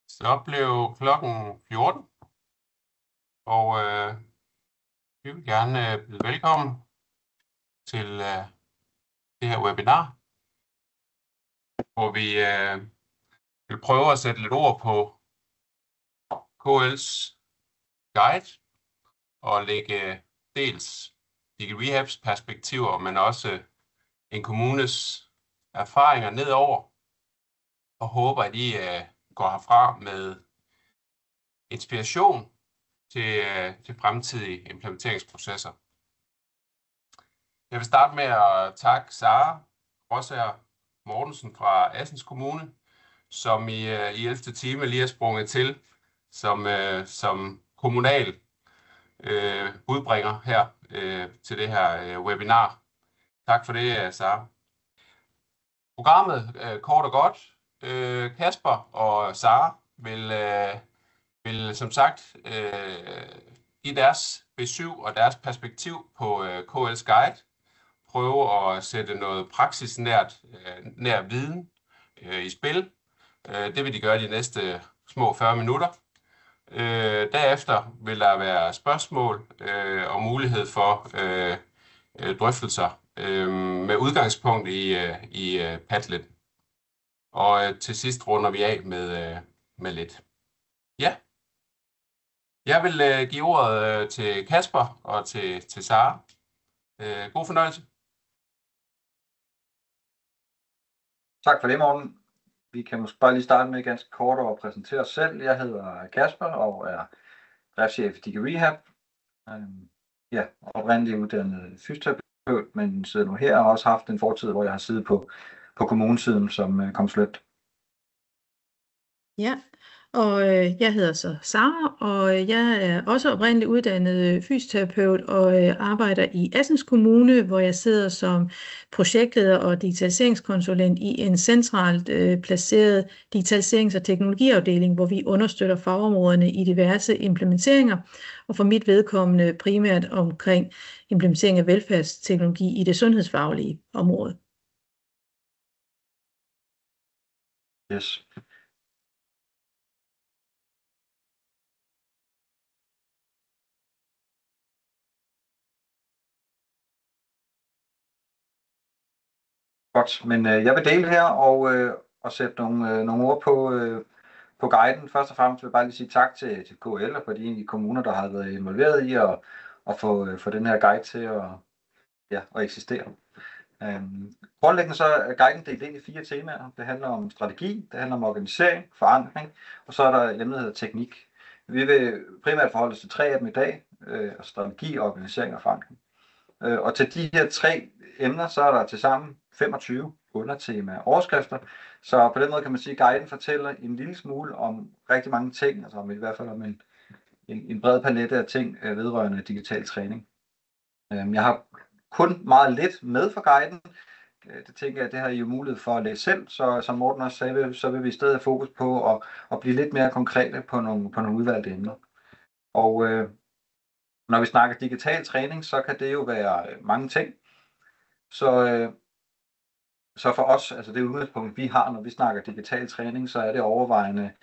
Så blev klokken 14, og vi vil gerne byde velkommen til det her webinar, hvor vi vil prøve at sætte lidt ord på KL's guide og lægge dels DigiRehabs perspektiver, men også en kommunes erfaringer nedover, og håber, at I går herfra med inspiration til fremtidige implementeringsprocesser. Jeg vil starte med at takke Sara Rossager Mortensen fra Assens Kommune, som i 11. time lige er sprunget til som kommunal budbringer her til det her webinar. Tak for det, Sara. Programmet kort og godt. Kasper og Sara vil som sagt give deres besøg og deres perspektiv på KL's guide, prøve at sætte noget praksisnær viden i spil. Det vil de gøre de næste små 40 minutter. Derefter vil der være spørgsmål og mulighed for drøftelser med udgangspunkt i Padlet. Og til sidst runder vi af med lidt. Ja. Jeg vil give ordet til Kasper og til Sara. God fornøjelse. Tak for det, Morten. Vi kan måske bare lige starte med ganske kort at præsentere os selv. Jeg hedder Kasper og er driftschef i DigiRehab. Ja, oprindeligt uddannet fysioterapeut, men sidder nu her og har også haft en fortid, hvor jeg har siddet på kommunesiden som konsulent. Ja, og jeg hedder så Sara, og jeg er også oprindeligt uddannet fysioterapeut og arbejder i Assens Kommune, hvor jeg sidder som projektleder og digitaliseringskonsulent i en centralt placeret digitaliserings- og teknologiafdeling, hvor vi understøtter fagområderne i diverse implementeringer, og for mit vedkommende primært omkring implementering af velfærdsteknologi i det sundhedsfaglige område. Yes. Godt, men jeg vil dele her og sætte nogle ord på guiden. Først og fremmest vil jeg bare lige sige tak til KL og for de kommuner, der har været involveret i at få den her guide til at eksistere. Grundlæggende så er guiden delt ind i 4 temaer. Det handler om strategi, det handler om organisering, forankring, og så er der emnet, der hedder teknik. Vi vil primært forholde os til 3 af dem i dag, strategi, organisering og forankring. Og til de her 3 emner, så er der tilsammen 25 undertemaer og overskrifter. Så på den måde kan man sige, at guiden fortæller en lille smule om rigtig mange ting, altså i hvert fald om en bred palette af ting vedrørende digital træning. Jeg har kun meget lidt med for guiden. Det tænker jeg, at det har I jo mulighed for at læse selv, så som Morten også sagde, så vil vi i stedet have fokus på at blive lidt mere konkrete på nogle udvalgte emner. Og når vi snakker digital træning, så kan det jo være mange ting. Så for os, altså det udgangspunkt, vi har, når vi snakker digital træning, så er det overvejende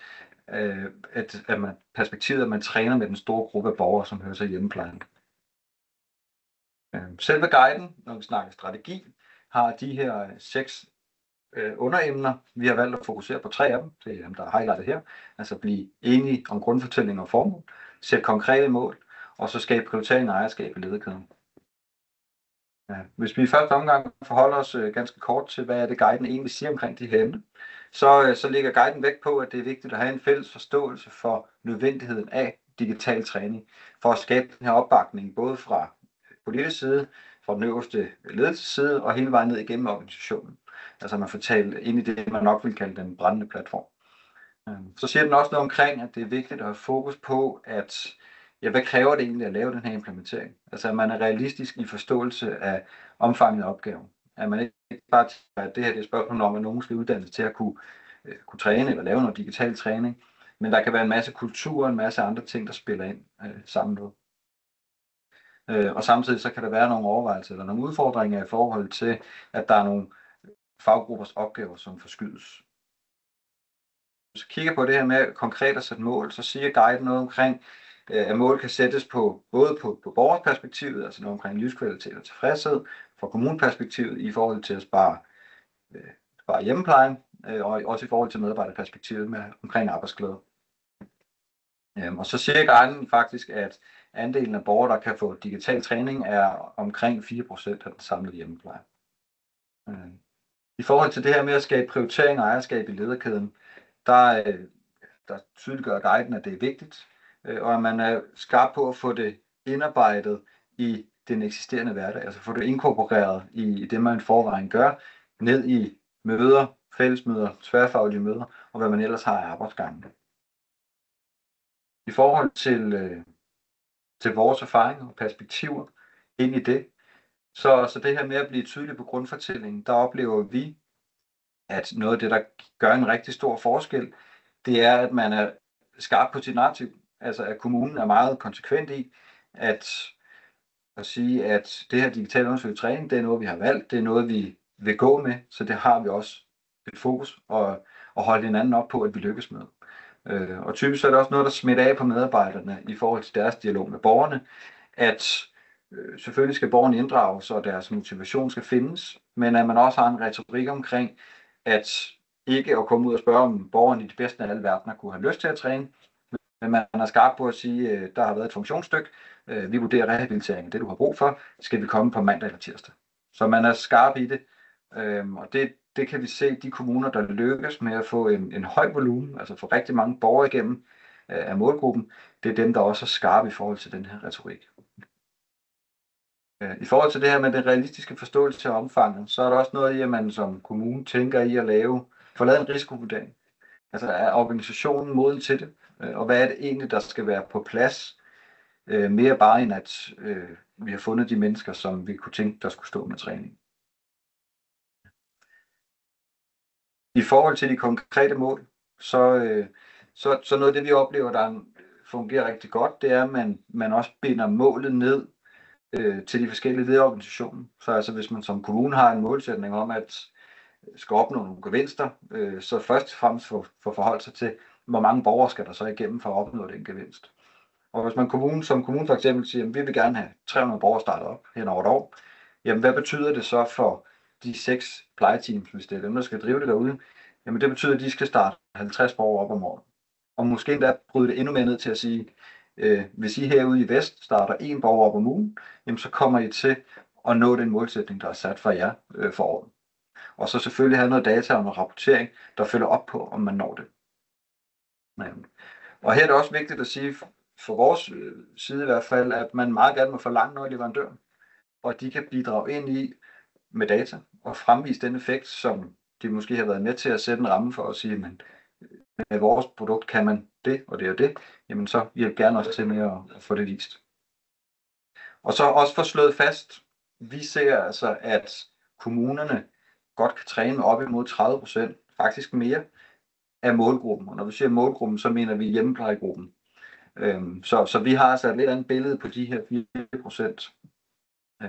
perspektivet, at man træner med den store gruppe af borgere, som hører sig hjemmeplejen. Selve guiden, når vi snakker strategi, har de her 6 underemner. Vi har valgt at fokusere på 3 af dem, det er dem, der er highlightet her. Altså blive enige om grundfortælling og formål, sætte konkrete mål, og så skabe prioritering og ejerskab i lederkæden. Hvis vi i første omgang forholder os ganske kort til, hvad er det guiden egentlig siger omkring de her emner, så ligger guiden vægt på, at det er vigtigt at have en fælles forståelse for nødvendigheden af digital træning, for at skabe den her opbakning, både fra politisk side, fra den øverste ledelsesside og hele vejen ned igennem organisationen. Altså man får talt ind i det, man nok vil kalde den brændende platform. Så siger den også noget omkring, at det er vigtigt at have fokus på, at hvad kræver det egentlig at lave den her implementering? Altså at man er realistisk i forståelse af omfanget af opgaven. At man ikke bare tænker, at det her er et spørgsmål om, at nogen skal uddannes til at kunne træne eller lave noget digital træning. Men der kan være en masse kultur og en masse andre ting, der spiller ind sammen med. Og samtidig så kan der være nogle overvejelser eller nogle udfordringer i forhold til, at der er nogle faggruppers opgaver, som forskydes. så kigger på det her med konkret at sætte mål, så siger guiden noget omkring, at mål kan sættes på både på borgerperspektivet, altså noget omkring livskvalitet og tilfredshed, fra kommuneperspektivet i forhold til at spare hjemmeplejen, og også i forhold til medarbejderperspektivet med omkring arbejdsglæde. Og så siger guiden faktisk, at andelen af borgere, der kan få digital træning, er omkring 4% af den samlede hjemmepleje. I forhold til det her med at skabe prioritering og ejerskab i lederkæden, der tydeliggør guiden, at det er vigtigt, og at man er skarp på at få det indarbejdet i den eksisterende hverdag, altså få det inkorporeret i det, man forvejen gør, ned i møder, fællesmøder, tværfaglige møder, og hvad man ellers har af arbejdsgangen. I forhold til vores erfaringer og perspektiver ind i det, så det her med at blive tydelig på grundfortællingen, der oplever vi, at noget af det, der gør en rigtig stor forskel, det er, at man er skarp på sit narrativ. Altså at kommunen er meget konsekvent i at sige, at det her digitale undersøgende træning, det er noget, vi har valgt, det er noget, vi vil gå med, så det har vi også et fokus og holde hinanden op på, at vi lykkes med. Og typisk er det også noget, der smitter af på medarbejderne i forhold til deres dialog med borgerne, at selvfølgelig skal borgerne inddrages, og deres motivation skal findes, men at man også har en retorik omkring, at ikke at komme ud og spørge, om borgerne i det bedste af alle verdener kunne have lyst til at træne, men man er skarp på at sige, der har været et funktionsstykke, vi vurderer rehabilitering, det du har brug for, skal vi komme på mandag eller tirsdag. Så man er skarp i det, og det kan vi se, de kommuner, der lykkes med at få en høj volumen, altså få rigtig mange borgere igennem af målgruppen, det er dem, der også er skarpe i forhold til den her retorik. I forhold til det her med den realistiske forståelse af omfanget, så er der også noget i, at man som kommune tænker i at få lavet en risikovurdering. Altså er organisationen moden til det, og hvad er det egentlig, der skal være på plads, mere bare end at vi har fundet de mennesker, som vi kunne tænke, der skulle stå med træning. I forhold til de konkrete mål, så noget af det, vi oplever, der fungerer rigtig godt, det er, at man også binder målet ned til de forskellige lederorganisationer. Så altså hvis man som kommune har en målsætning om, at skal opnå nogle gevinster, så først og fremmest for forholde sig til, hvor mange borgere skal der så igennem for at opnå den gevinst. Og hvis man som kommune for eksempel siger, at vi vil gerne have 300 borgere startet op hen over et år, jamen hvad betyder det så for de 6 plejeteams, hvis det er dem, der skal drive det derude? Jamen det betyder, at de skal starte 50 borgere op om året. Og måske endda bryde det endnu mere ned til at sige, hvis I herude i Vest starter 1 borger op om ugen, jamen så kommer I til at nå den målsætning, der er sat for jer for året. Og så selvfølgelig have noget data og noget rapportering, der følger op på, om man når det. Og her er det også vigtigt at sige, for vores side i hvert fald, at man meget gerne må forlange noget af leverandøren, og de kan bidrage ind i med data og fremvise den effekt, som de måske har været med til at sætte en ramme for at sige, men med vores produkt kan man det og det og det, jamen så hjælp gerne også til med at få det vist. Og så også få slået fast, vi ser altså, at kommunerne godt kan træne op imod 30%, faktisk mere, af målgruppen. Og når vi siger målgruppen, så mener vi hjemmeplejegruppen. Så vi har altså et lidt andet billede på de her 4%.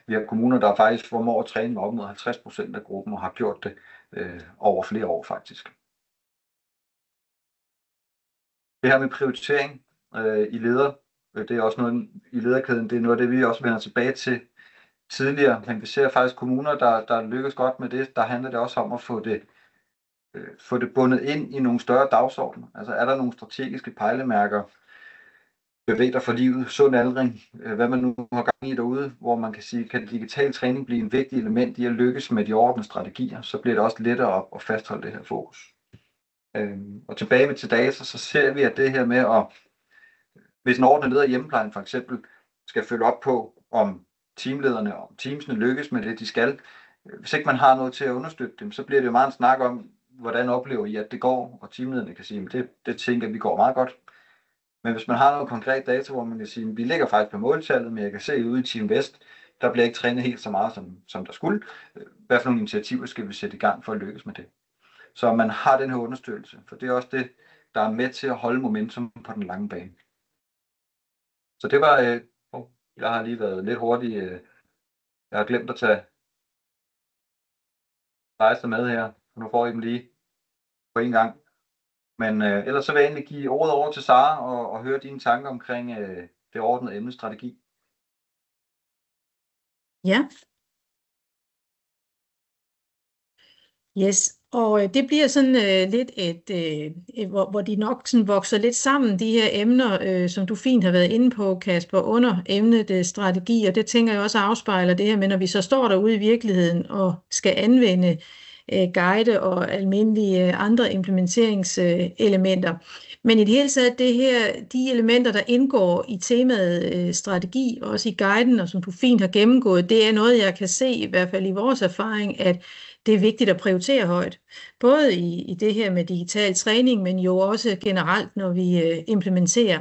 Vi har kommuner, der faktisk formår at træne op mod 50% af gruppen, og har gjort det over flere år faktisk. Det her med prioritering i det er også noget i lederkæden, det er noget af det, vi også vender tilbage til tidligere, men vi ser faktisk kommuner, der lykkes godt med det. Der handler det også om at få det bundet ind i nogle større dagsordner. Altså er der nogle strategiske pejlemærker, bevæg dig for livet, sund aldring, hvad man nu har gang i derude, hvor man kan sige, kan digital træning blive en vigtig element i at lykkes med de overordnede strategier, så bliver det også lettere at fastholde det her fokus. Og tilbage med til data, så ser vi, at det her med hvis en ordentlig leder i hjemmeplejen for eksempel skal følge op på, om teamlederne og teamsene lykkes med det, de skal. Hvis ikke man har noget til at understøtte dem, så bliver det jo meget en snak om, hvordan oplever I, at det går, og teamlederne kan sige, at det tænker vi går meget godt. Men hvis man har noget konkret data, hvor man kan sige, at vi ligger faktisk på måltallet, men jeg kan se ude i Team Vest, der bliver ikke trænet helt så meget, som der skulle. Hvad for nogle initiativer skal vi sætte i gang for at lykkes med det? Så man har den her understøttelse, for det er også det, der er med til at holde momentum på den lange bane. Så det var, jeg har lige været lidt hurtig. Jeg har glemt at tage rejser med her, og nu får I dem lige på en gang. Men ellers så vil jeg egentlig give ordet over til Sara og høre dine tanker omkring det overordnede emnestrategi. Ja. Yes, og det bliver sådan lidt hvor de nok sådan vokser lidt sammen, de her emner, som du fint har været inde på, Kasper, under emnet strategi, og det tænker jeg også afspejler det her, men når vi så står derude i virkeligheden og skal anvende guide og almindelige andre implementeringselementer. Men i det hele taget, de elementer, der indgår i temaet strategi, også i guiden, og som du fint har gennemgået, det er noget, jeg kan se, i hvert fald i vores erfaring, at det er vigtigt at prioritere højt. Både i det her med digital træning, men jo også generelt, når vi implementerer.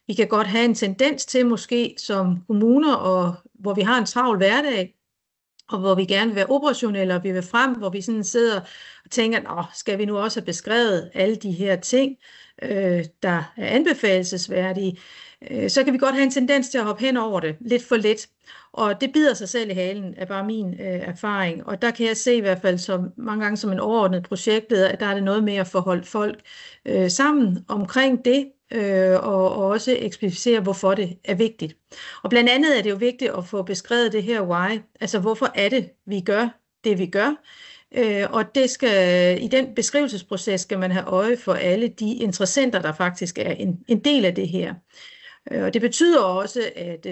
Vi kan godt have en tendens til måske som kommuner, og hvor vi har en travl hverdag, og hvor vi gerne vil være operationelle, og vi vil frem, hvor vi sådan sidder og tænker, skal vi nu også have beskrevet alle de her ting, der er anbefalelsesværdige, så kan vi godt have en tendens til at hoppe hen over det lidt for lidt. Og det bider sig selv i halen, er bare min erfaring. Og der kan jeg se i hvert fald mange gange som en overordnet projektleder, at der er det noget med at forholde folk sammen omkring det, og også eksplicere, hvorfor det er vigtigt. Og blandt andet er det jo vigtigt at få beskrevet det her why, altså hvorfor er det, vi gør det, vi gør. Og i den beskrivelsesproces skal man have øje for alle de interessenter, der faktisk er en del af det her. Og det betyder også, at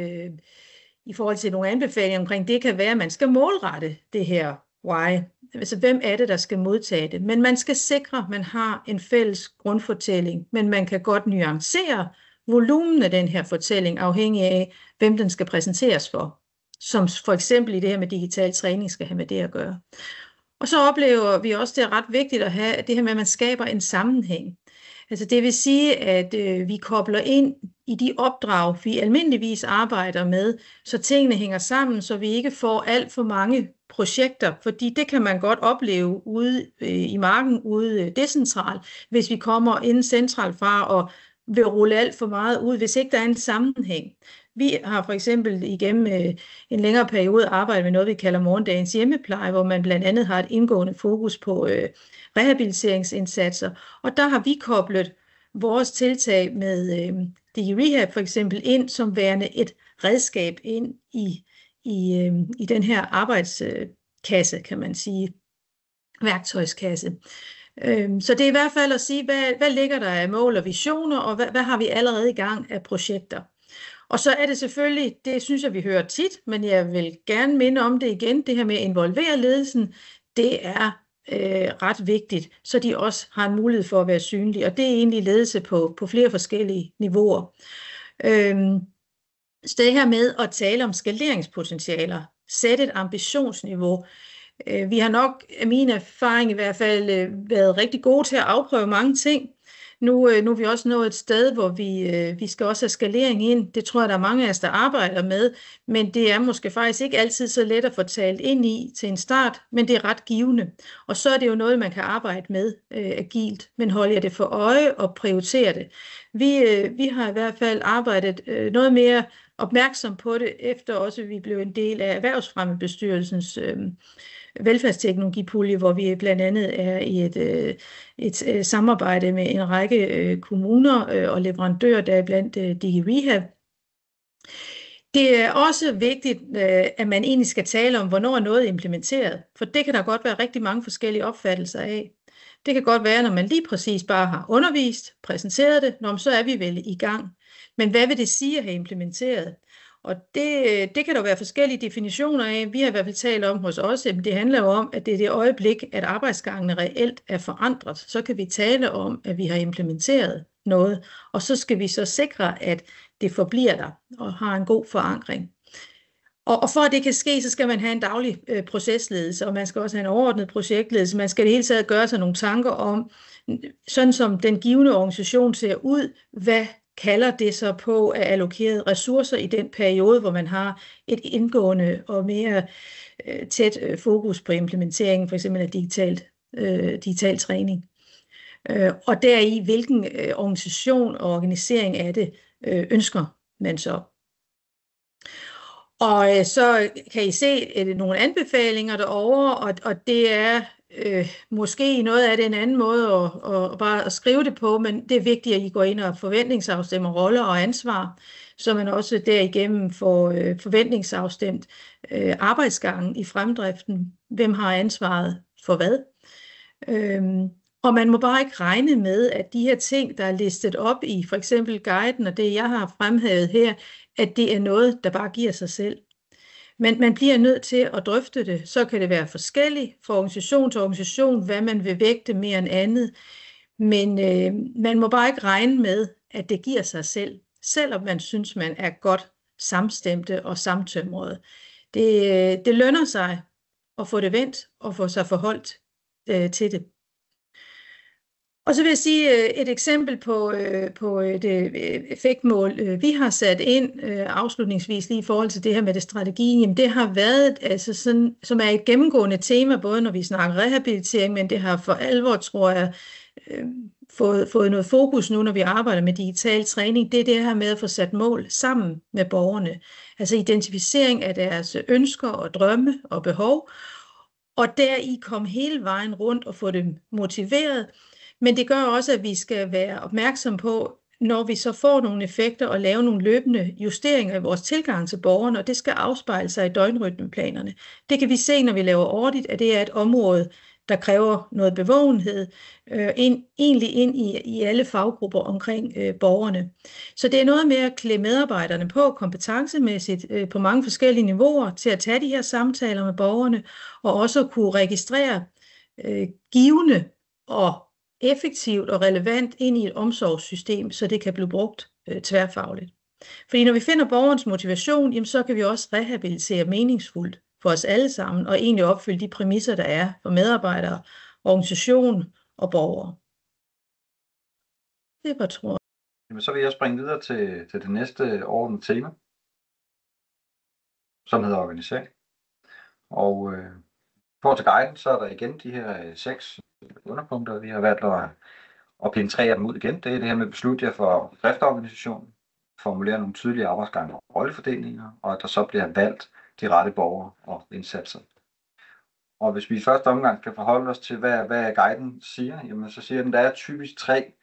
i forhold til nogle anbefalinger omkring det, kan være, at man skal målrette det her why. Altså, hvem er det, der skal modtage det? Men man skal sikre, at man har en fælles grundfortælling, men man kan godt nuancere volumen af den her fortælling, afhængig af, hvem den skal præsenteres for. Som for eksempel i det her med digital træning skal have med det at gøre. Og så oplever vi også, det er ret vigtigt at have det her med, at man skaber en sammenhæng. Altså det vil sige, at vi kobler ind i de opdrag, vi almindeligvis arbejder med, så tingene hænger sammen, så vi ikke får alt for mange projekter, fordi det kan man godt opleve ude i marken, ude decentralt, hvis vi kommer inden centralt fra og vil rulle alt for meget ud, hvis ikke der er en sammenhæng. Vi har for eksempel igennem en længere periode arbejdet med noget, vi kalder morgendagens hjemmepleje, hvor man blandt andet har et indgående fokus på rehabiliteringsindsatser. Og der har vi koblet vores tiltag med DigiRehab for eksempel ind som værende et redskab ind i den her arbejdskasse, kan man sige, værktøjskasse. Så det er i hvert fald at sige, hvad ligger der af mål og visioner, og hvad har vi allerede i gang af projekter. Og så er det selvfølgelig, det synes jeg, vi hører tit, men jeg vil gerne minde om det igen, det her med at involvere ledelsen, det er ret vigtigt, så de også har en mulighed for at være synlige, og det er egentlig ledelse på flere forskellige niveauer. Så det her med at tale om skalerinspotentialer, sætte et ambitionsniveau. Vi har nok, af min erfaring i hvert fald, været rigtig gode til at afprøve mange ting. Nu er vi også nået et sted, hvor vi skal også have skalering ind. Det tror jeg, der er mange af os, der arbejder med, men det er måske faktisk ikke altid så let at få talt ind i til en start, men det er ret givende. Og så er det jo noget, man kan arbejde med agilt, men holder jeg det for øje og prioriterer det. Vi har i hvert fald arbejdet noget mere opmærksom på det, efter også vi blev en del af Erhvervsfremmebestyrelsens velfærdsteknologipulje, hvor vi blandt andet er i et samarbejde med en række kommuner og leverandører, der er blandt DigiRehab. Det er også vigtigt, at man egentlig skal tale om, hvornår noget er implementeret, for det kan der godt være rigtig mange forskellige opfattelser af. Det kan godt være, når man lige præcis bare har undervist, præsenteret det, så er vi vel i gang. Men hvad vil det sige at have implementeret? Og det kan der være forskellige definitioner af. Vi har i hvert fald talt om hos os, at det handler jo om, at det er det øjeblik, at arbejdsgangene reelt er forandret. Så kan vi tale om, at vi har implementeret noget, og så skal vi så sikre, at det forbliver der og har en god forankring. Og for at det kan ske, så skal man have en daglig procesledelse, og man skal også have en overordnet projektledelse. Man skal i det hele taget gøre sig nogle tanker om, sådan som den givne organisation ser ud, hvad kalder det så på at allokere ressourcer i den periode, hvor man har et indgående og mere tæt fokus på implementeringen, for eksempel af digital træning. Og deri, hvilken organisation og organisering af det ønsker man så. Og så kan I se nogle anbefalinger derovre, og det er Måske noget af det en anden måde at bare at skrive det på, men det er vigtigt, at I går ind og forventningsafstemmer roller og ansvar, så man også derigennem får forventningsafstemt arbejdsgangen i fremdriften. Hvem har ansvaret for hvad? Og man må bare ikke regne med, at de her ting, der er listet op i for eksempel guiden, og det jeg har fremhævet her, at det er noget, der bare giver sig selv. Men man bliver nødt til at drøfte det. Så kan det være forskelligt fra organisation til organisation, hvad man vil vægte mere end andet. Men man må bare ikke regne med, at det giver sig selv, selvom man synes, man er godt samstemte og samtømrede. Det lønner sig at få det vendt og få sig forholdt til det. Og så vil jeg sige et eksempel på det effektmål, vi har sat ind afslutningsvis lige i forhold til det her med det strategi. Jamen, det har været, altså sådan, som er et gennemgående tema, både når vi snakker rehabilitering, men det har for alvor, tror jeg, fået noget fokus nu, når vi arbejder med digital træning. Det er det her med at få sat mål sammen med borgerne. Altså identificering af deres ønsker og drømme og behov, og deri komme hele vejen rundt og få dem motiveret. Men det gør også, at vi skal være opmærksom på, når vi så får nogle effekter og lave nogle løbende justeringer i vores tilgang til borgerne, og det skal afspejle sig i døgnrytmeplanerne. Det kan vi se, når vi laver audit, at det er et område, der kræver noget bevågenhed, egentlig ind i alle faggrupper omkring borgerne. Så det er noget med at klæde medarbejderne på kompetencemæssigt på mange forskellige niveauer til at tage de her samtaler med borgerne, og også at kunne registrere givende og effektivt og relevant ind i et omsorgssystem, så det kan blive brugt tværfagligt. Fordi når vi finder borgerens motivation, jamen, så kan vi også rehabilitere meningsfuldt for os alle sammen, og egentlig opfylde de præmisser, der er for medarbejdere, organisation og borgere. Det var, tror jeg. Jamen, så vil jeg springe videre til det næste overordnede tema, som hedder organisering. Og for til guiden, så er der igen de her 6 underpunkter, vi har valgt at penetrere dem ud igen. Det er det her med beslutte jer for driftorganisation, formulere nogle tydelige arbejdsgange og rollefordelinger, og at der så bliver valgt de rette borgere og indsatser. Og hvis vi i første omgang skal forholde os til, hvad guiden siger, jamen så siger den, der er typisk 3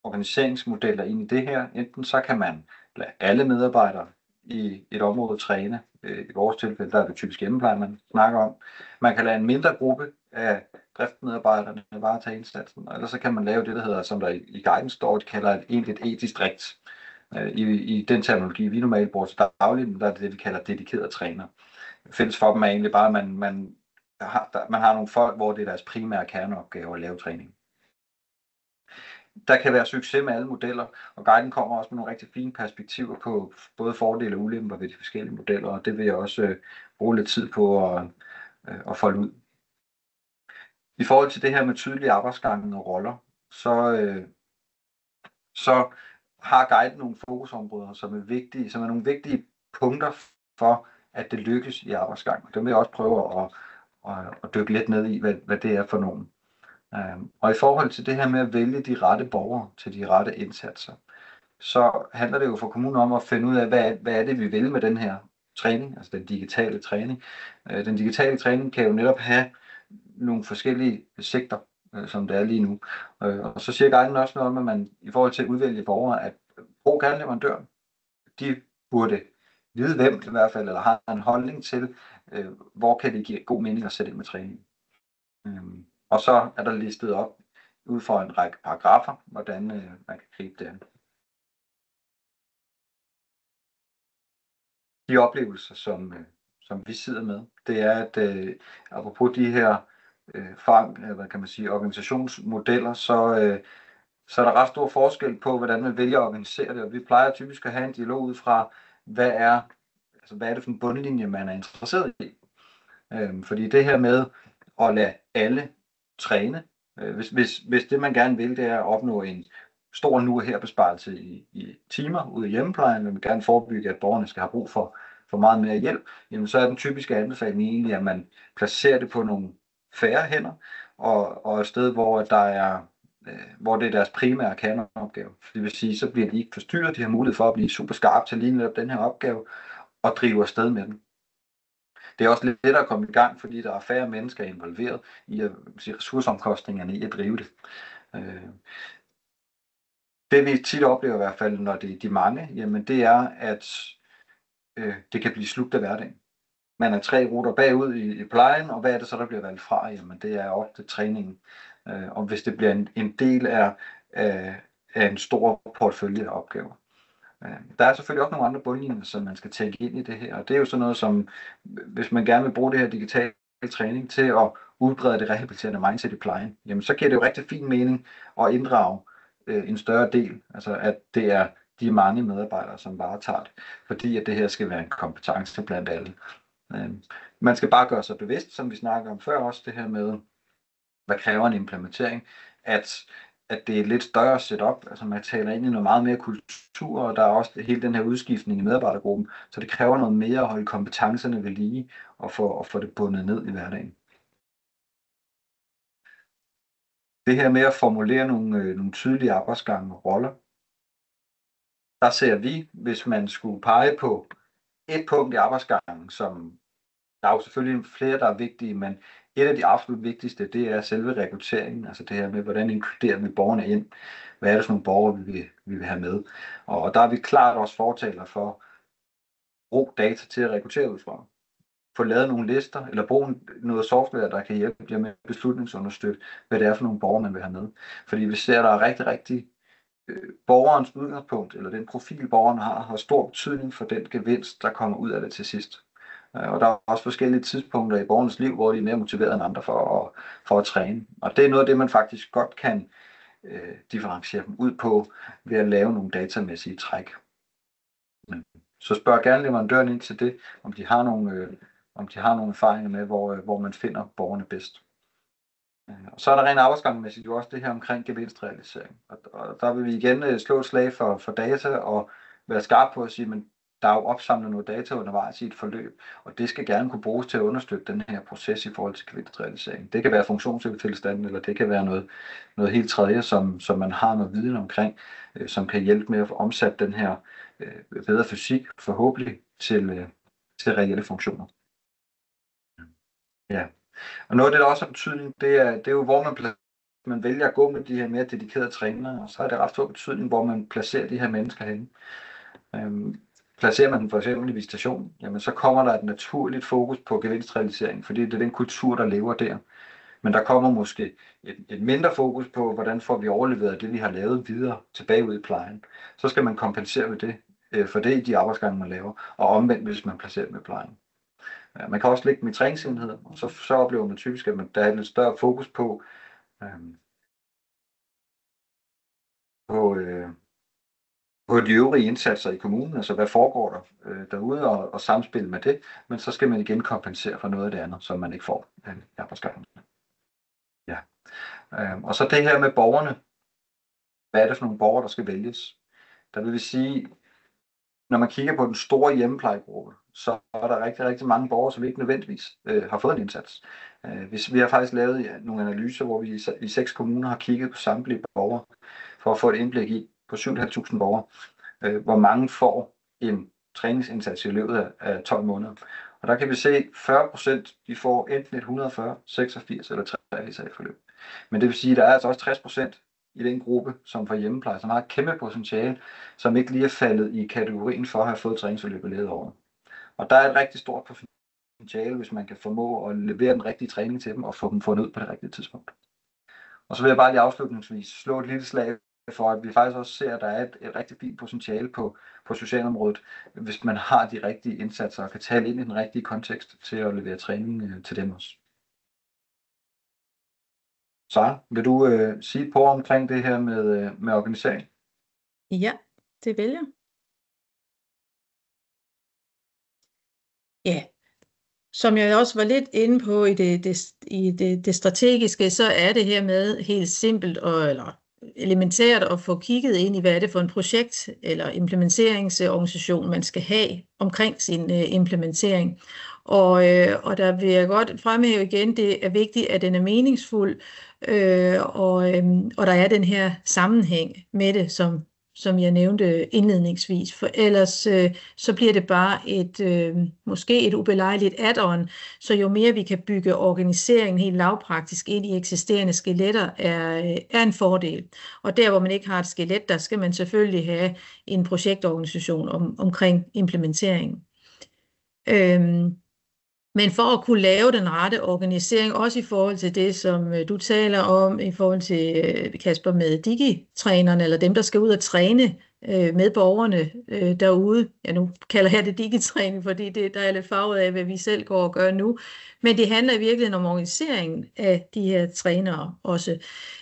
organiseringsmodeller ind i det her. Enten så kan man lade alle medarbejdere i et område træne. I vores tilfælde, der er det typisk hjemmepleje, man snakker om. Man kan lade en mindre gruppe af driftsmedarbejderne varetage indsatsen, eller så kan man lave det, der hedder, som der i guiden står, de kalder et distrikt. I den terminologi, vi normalt bruger til dagligt, der er det, vi kalder dedikeret træner. Fælles for dem er egentlig bare, at man har nogle folk, hvor det er deres primære kerneopgave at lave træning. Der kan være succes med alle modeller, og guiden kommer også med nogle rigtig fine perspektiver på både fordele og ulemper ved de forskellige modeller, og det vil jeg også bruge lidt tid på at folde ud. I forhold til det her med tydelige arbejdsgange og roller, så har guiden nogle fokusområder, som er vigtige, som er nogle vigtige punkter for, at det lykkes i arbejdsgangen. Dem vil jeg også prøve at dykke lidt ned i, hvad det er for nogen. Og i forhold til det her med at vælge de rette borgere til de rette indsatser, så handler det jo for kommunen om at finde ud af, hvad er det, vi vil med den her træning, altså den digitale træning. Den digitale træning kan jo netop have nogle forskellige sigter, som det er lige nu. Og så siger guiden også noget om, at man i forhold til at udvælge borgere, at brug gerne leverandøren. De burde vide hvem i hvert fald, eller har en holdning til, hvor kan det give god mening at sætte ind med træning. Og så er der listet op ud fra en række paragrafer, hvordan man kan gribe det an. De oplevelser, som vi sidder med, det er, at apropos de her organisationsmodeller, så er der ret stor forskel på, hvordan man vælger at organisere det. Og vi plejer typisk at have en dialog ud fra, hvad er det for en bundlinje, man er interesseret i. Fordi det her med at lade alle træne, hvis det man gerne vil, det er at opnå en stor nu og her besparelse i timer ude i hjemmeplejen, og man gerne forebygge, at borgerne skal have brug for meget mere hjælp, jamen så er den typiske anbefaling egentlig, at man placerer det på nogle færre hænder, og et sted, hvor det er deres primære kerneopgave. Det vil sige, så bliver de ikke forstyrret, de har mulighed for at blive super skarpe til lige netop den her opgave, og drive afsted med den. Det er også lidt lettere at komme i gang, fordi der er færre mennesker involveret i at sige, ressourceomkostningerne i at drive det. Det vi tit oplever i hvert fald, når det er de mange, jamen det er, at det kan blive slugt af hverdagen. Man er 3 ruter bagud i plejen, og hvad er det så, der bliver valgt fra? Jamen det er ofte træningen. Og hvis det bliver en del af en stor portefølje af opgaver. Der er selvfølgelig også nogle andre bundlinjer, som man skal tænke ind i det her, og det er jo sådan noget som, hvis man gerne vil bruge det her digitale træning til at udbrede det rehabiliterende mindset i plejen, jamen så giver det jo rigtig fin mening at inddrage en større del, altså at det er de mange medarbejdere, som varetager det, fordi at det her skal være en kompetence blandt alle. Man skal bare gøre sig bevidst, som vi snakkede om før også, det her med, hvad kræver en implementering, at det er et lidt større setup, altså man taler ind i noget meget mere kultur, og der er også hele den her udskiftning i medarbejdergruppen, så det kræver noget mere at holde kompetencerne ved lige, og få det bundet ned i hverdagen. Det her med at formulere nogle tydelige arbejdsgange og roller, der ser vi, hvis man skulle pege på et punkt i arbejdsgangen, som der er jo selvfølgelig flere, der er vigtige, men et af de absolut vigtigste, det er selve rekrutteringen, altså det her med, hvordan inkluderer vi borgerne ind, hvad er det for nogle borgere, vi vil have med. Og der er vi klart også fortaler for at bruge data til at rekruttere ud fra. Få lavet nogle lister, eller bruge noget software, der kan hjælpe jer med beslutningsunderstøtte, hvad det er for nogle borgere, man vil have med. Fordi vi ser, der er rigtig borgerens udgangspunkt, eller den profil, borgeren har stor betydning for den gevinst, der kommer ud af det til sidst. Og der er også forskellige tidspunkter i borgernes liv, hvor de er mere motiveret end andre for at træne. Og det er noget af det, man faktisk godt kan differentiere dem ud på, ved at lave nogle datamæssige træk. Så spørg gerne leverandøren ind til det, om de har nogle erfaringer med, hvor man finder borgerne bedst. Og så er der rent arbejdsgangmæssigt jo også det her omkring gevinstrealisering. Og der vil vi igen slå et slag for data og være skarp på at sige, men der er jo opsamlet noget data undervejs i et forløb, og det skal gerne kunne bruges til at understøtte den her proces i forhold til gevinstrealisering. Det kan være funktionstilstanden, eller det kan være noget helt tredje, som man har noget viden omkring, som kan hjælpe med at få omsat den her bedre fysik forhåbentlig til reelle funktioner. Ja. Og noget af det, der også har betydning, det er jo, hvor man vælger at gå med de her mere dedikerede trænere, og så er det ret stor betydning, hvor man placerer de her mennesker henne. Placerer man den for eksempel i visitation, jamen så kommer der et naturligt fokus på gevinstrealisering, fordi det er den kultur, der lever der. Men der kommer måske et mindre fokus på, hvordan får vi overleveret det, vi har lavet videre tilbage ud i plejen. Så skal man kompensere ved det, for det i de arbejdsgange, man laver, og omvendt, hvis man placerer dem i plejen. Man kan også lægge dem i træningsenheder, og så oplever man typisk, at der er et lidt større fokus på de øvrige indsatser i kommunen, altså hvad foregår der derude, og samspil med det, men så skal man igen kompensere for noget af det andet, som man ikke får i arbejdsgangen. Ja. Og så det her med borgerne. Hvad er det for nogle borgere, der skal vælges? Der vil vi sige, når man kigger på den store hjemmeplejegruppe, så er der rigtig mange borgere, som ikke nødvendigvis har fået en indsats. Vi har faktisk lavet nogle analyser, hvor vi i 6 kommuner har kigget på samtlige borgere, for at få et indblik i på 7.500 borgere, hvor mange får en træningsindsats i løbet af 12 måneder. Og der kan vi se, 40% de får enten et 140, 86 eller 3 forløb. Men det vil sige, at der er altså også 60% i den gruppe, som får hjemmepleje, som har et kæmpe potentiale, som ikke lige er faldet i kategorien for at have fået træningsforløb i ledet over. Og der er et rigtig stort potentiale, hvis man kan formå at levere den rigtige træning til dem og få dem fundet ud på det rigtige tidspunkt. Og så vil jeg bare lige afslutningsvis slå et lille slag for, at vi faktisk også ser, at der er et rigtig fint potentiale på socialområdet, hvis man har de rigtige indsatser og kan tale ind i den rigtige kontekst til at levere træning til dem også. Sara, vil du sige et par ord omkring det her med organisering? Ja, det vil jeg. Ja, som jeg også var lidt inde på i det strategiske, så er det her med helt simpelt eller elementært at få kigget ind i, hvad er det for en projekt- eller implementeringsorganisation, man skal have omkring sin implementering. Og der vil jeg godt fremhæve igen, det er vigtigt, at den er meningsfuld, og der er den her sammenhæng med det, som jeg nævnte indledningsvis, for ellers så bliver det bare måske et ubelejligt add-on, så jo mere vi kan bygge organiseringen helt lavpraktisk ind i eksisterende skeletter, er en fordel. Og der, hvor man ikke har et skelet, der skal man selvfølgelig have en projektorganisation omkring implementeringen. Men for at kunne lave den rette organisering, også i forhold til det, som du taler om, i forhold til, Kasper, med digitrænerne, eller dem, der skal ud og træne med borgerne derude. Ja, nu kalder jeg det digitræning, fordi der er lidt farvet af, hvad vi selv går og gør nu. Men det handler i virkeligheden om organiseringen af de her trænere også.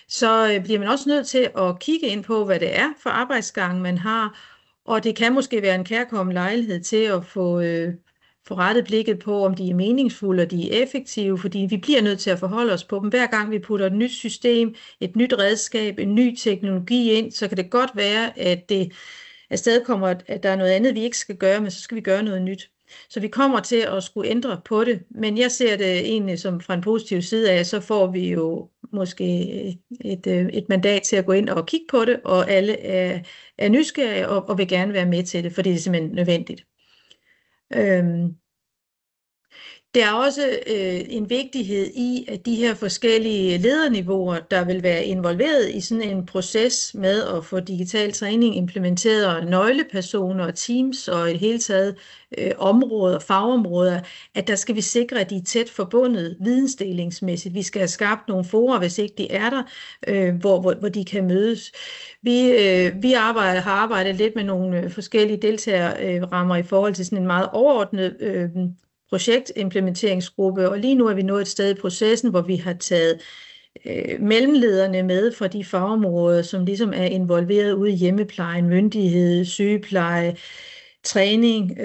Så bliver man også nødt til at kigge ind på, hvad det er for arbejdsgange, man har. Og det kan måske være en kærkommen lejlighed til at få rettet blikket på, om de er meningsfulde og de er effektive, fordi vi bliver nødt til at forholde os på dem. Hver gang vi putter et nyt system, et nyt redskab, en ny teknologi ind, så kan det godt være, at det afstedkommer, at der er noget andet, vi ikke skal gøre, men så skal vi gøre noget nyt. Så vi kommer til at skulle ændre på det, men jeg ser det egentlig som fra en positiv side af, så får vi jo måske et mandat til at gå ind og kigge på det, og alle er nysgerrige og vil gerne være med til det, for det er simpelthen nødvendigt. Der er også en vigtighed i, at de her forskellige lederniveauer, der vil være involveret i sådan en proces med at få digital træning implementeret, og nøglepersoner og teams og et hele taget områder, fagområder, at der skal vi sikre, at de er tæt forbundet vidensdelingsmæssigt. Vi skal have skabt nogle fora, hvis ikke de er der, hvor de kan mødes. Vi har arbejdet lidt med nogle forskellige deltagerrammer i forhold til sådan en meget overordnet projektimplementeringsgruppe, og lige nu er vi nået et sted i processen, hvor vi har taget mellemlederne med fra de fagområder, som ligesom er involveret ude i hjemmeplejen, myndighed, sygepleje, træning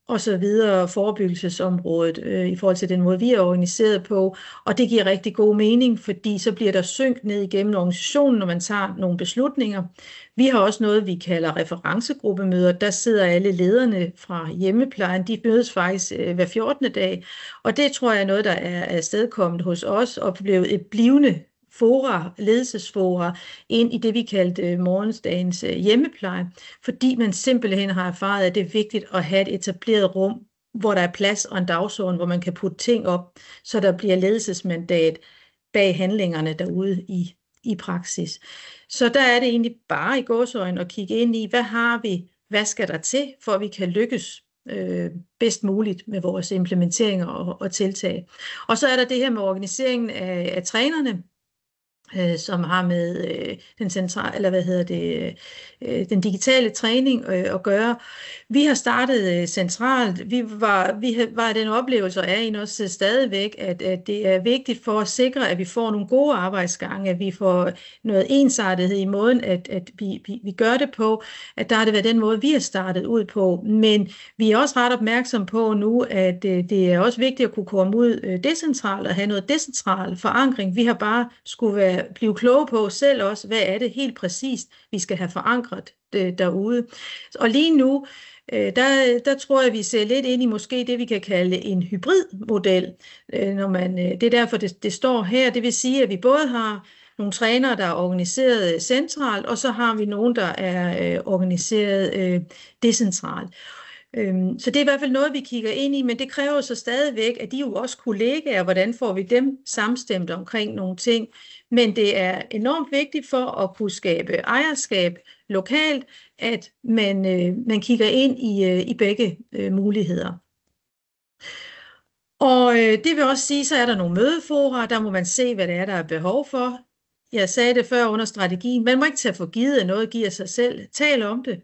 og så videre, forebyggelsesområdet i forhold til den måde, vi er organiseret på. Og det giver rigtig god mening, fordi så bliver der synk ned igennem organisationen, når man tager nogle beslutninger. Vi har også noget, vi kalder referencegruppemøder. Der sidder alle lederne fra hjemmeplejen. De mødes faktisk hver 14. dag. Og det tror jeg er noget, der er afstedkommet hos os og blevet et blivende fora, ledelsesfora, ind i det, vi kaldte morgensdagens hjemmepleje, fordi man simpelthen har erfaret, at det er vigtigt at have et etableret rum, hvor der er plads og en dagsorden, hvor man kan putte ting op, så der bliver ledelsesmandat bag handlingerne derude i praksis. Så der er det egentlig bare i gåseøjne at kigge ind i, hvad har vi, hvad skal der til, for at vi kan lykkes bedst muligt med vores implementeringer og tiltag. Og så er der det her med organiseringen af trænerne, som har med den digitale træning at gøre. Vi har startet centralt. Vi var den oplevelse, og er en også stadigvæk, at det er vigtigt for at sikre, at vi får nogle gode arbejdsgange, at vi får noget ensartethed i måden, at vi gør det på, at der har det været den måde, vi har startet ud på. Men vi er også ret opmærksom på nu, at det er også vigtigt at kunne komme ud decentralt og have noget decentral forankring. Vi har bare skulle blive kloge på selv også, hvad er det helt præcist, vi skal have forankret derude. Og lige nu, der tror jeg, vi ser lidt ind i måske det, vi kan kalde en hybridmodel. Det er derfor, det står her. Det vil sige, at vi både har nogle trænere, der er organiseret centralt, og så har vi nogle, der er organiseret decentralt. Så det er i hvert fald noget, vi kigger ind i, men det kræver så stadigvæk, at de jo også kollegaer, hvordan får vi dem samstemt omkring nogle ting. Men det er enormt vigtigt for at kunne skabe ejerskab lokalt, at man kigger ind i begge muligheder. Og det vil også sige, så er der nogle mødefora, der må man se, hvad det er, der er behov for. Jeg sagde det før under strategien, man må ikke tage for givet, at noget giver sig selv. Tal om det.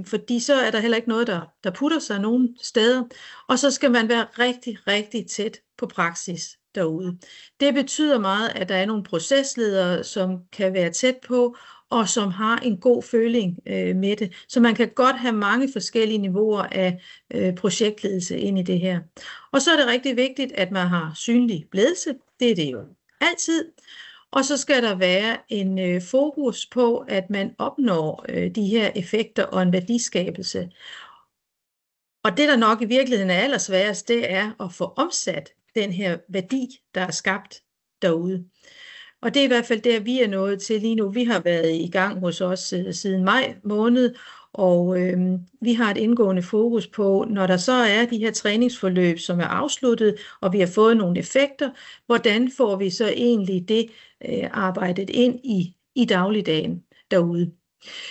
Fordi så er der heller ikke noget, der putter sig nogen steder. Og så skal man være rigtig, rigtig tæt på praksis derude. Det betyder meget, at der er nogle procesledere, som kan være tæt på, og som har en god føling med det. Så man kan godt have mange forskellige niveauer af projektledelse ind i det her. Og så er det rigtig vigtigt, at man har synlig ledelse. Det er det jo altid. Og så skal der være en fokus på, at man opnår de her effekter og en værdiskabelse. Og det, der nok i virkeligheden er allersværest, det er at få omsat den her værdi, der er skabt derude. Og det er i hvert fald der, vi er nået til lige nu. Vi har været i gang hos os siden maj måned, og vi har et indgående fokus på, når der så er de her træningsforløb, som er afsluttet, og vi har fået nogle effekter, hvordan får vi så egentlig det arbejdet ind i dagligdagen derude.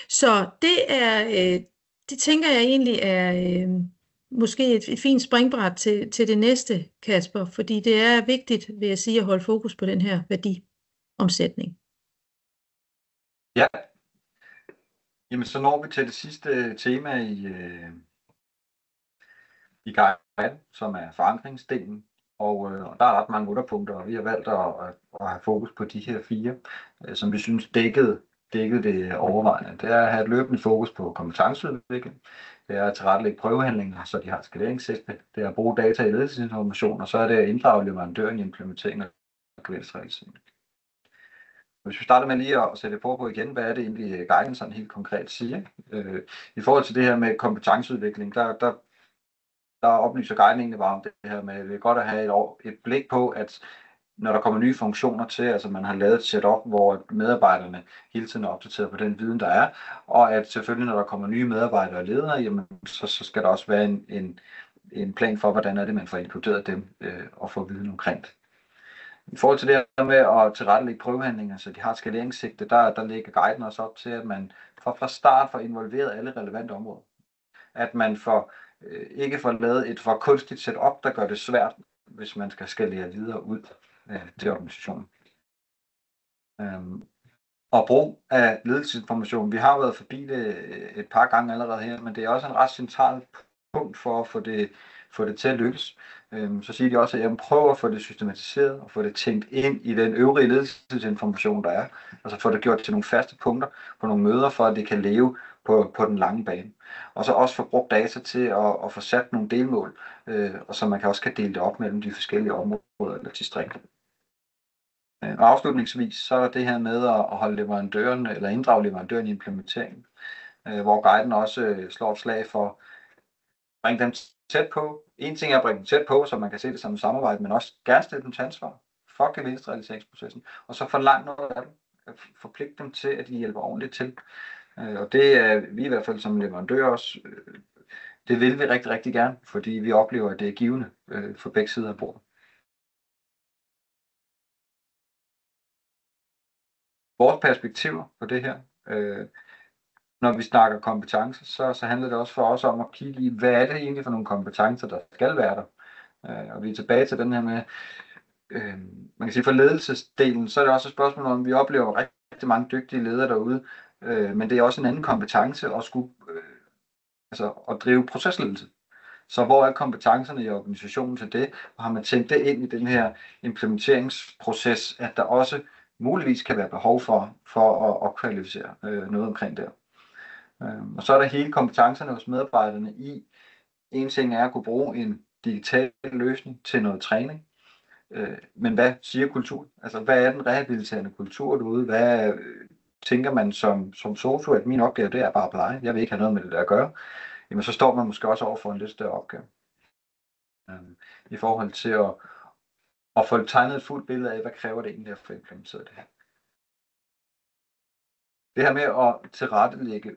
Så det tænker jeg egentlig er måske et fint springbræt til det næste, Kasper, fordi det er vigtigt, vil jeg sige, at holde fokus på den her værdiomsætning. Ja, jamen så når vi til det sidste tema i guiden, som er forankringsdelen, og der er ret mange underpunkter, og vi har valgt at have fokus på de her 4, som vi synes dækkede det overvejende. Det er at have et løbende fokus på kompetenceudvikling, det er at tilrettelægge prøvehandlinger, så de har et skaleringssigte, det er at bruge data i ledelsesinformation, og så er det at inddrage leverandøren i implementering af gevinstrealisering. Hvis vi starter med lige at sætte på igen, hvad er det egentlig guiden sådan helt konkret siger? I forhold til det her med kompetenceudvikling, der oplyser guiden egentlig bare om det her med, det er godt at have et blik på, at når der kommer nye funktioner til, altså man har lavet et setup, hvor medarbejderne hele tiden er opdateret på den viden, der er, og at selvfølgelig, når der kommer nye medarbejdere og ledere, jamen, så skal der også være en plan for, hvordan er det, man får inkluderet dem og får viden omkring det. I forhold til det her med at tilrettelægge prøvehandlinger, så de har et skaleringssigte, der lægger guiden også op til, at man fra start får involveret alle relevante områder. At man ikke får lavet et for kunstigt setup, der gør det svært, hvis man skal skalere videre ud til organisationen. Og brug af ledelsesinformation. Vi har været forbi det et par gange allerede her, men det er også en ret central punkt for at få det til at lykkes. Så siger de også, at jeg prøver at få det systematiseret og få det tænkt ind i den øvrige ledelsesinformation, der er. Altså få det gjort til nogle faste punkter på nogle møder, for at det kan leve på den lange bane. Og så også få brugt data til at få sat nogle delmål, og så man også kan dele det op mellem de forskellige områder eller distrikter. Og afslutningsvis så er det her med at holde leverandøren eller inddrage leverandøren i implementeringen, hvor guiden også slår et slag for at bringe dem tæt på. En ting er at bringe dem tæt på, så man kan se det som et samarbejde, men også gerne stille dem til ansvar for gevinstrealiseringsprocessen, og så forlange noget af dem, forpligte dem til, at de hjælper ordentligt til. Og det er vi i hvert fald som leverandør også, det vil vi rigtig, rigtig gerne, fordi vi oplever, at det er givende for begge sider af bordet. Vores perspektiver på det her, når vi snakker kompetencer, så handler det også for os om at kigge i, hvad er det egentlig for nogle kompetencer, der skal være der. Og vi er tilbage til den her med, man kan sige for ledelsesdelen, så er det også et spørgsmål om, vi oplever rigtig mange dygtige ledere derude, men det er også en anden kompetence at skulle at drive procesledelse. Så hvor er kompetencerne i organisationen til det? Og har man tænkt det ind i den her implementeringsproces, at der også muligvis kan være behov for at opkvalificere noget omkring det. Og så er der hele kompetencerne hos medarbejderne i. En ting er at kunne bruge en digital løsning til noget træning. Men hvad siger kultur? Altså hvad er den rehabiliterende kultur derude? Hvad tænker man som sosu, at min opgave det er bare at pleje? Jeg vil ikke have noget med det der at gøre. Jamen så står man måske også over for en lidt større opgave. I forhold til at få tegnet et fuldt billede af, hvad kræver det egentlig at få implementeret det her. Det her med at tilrettelægge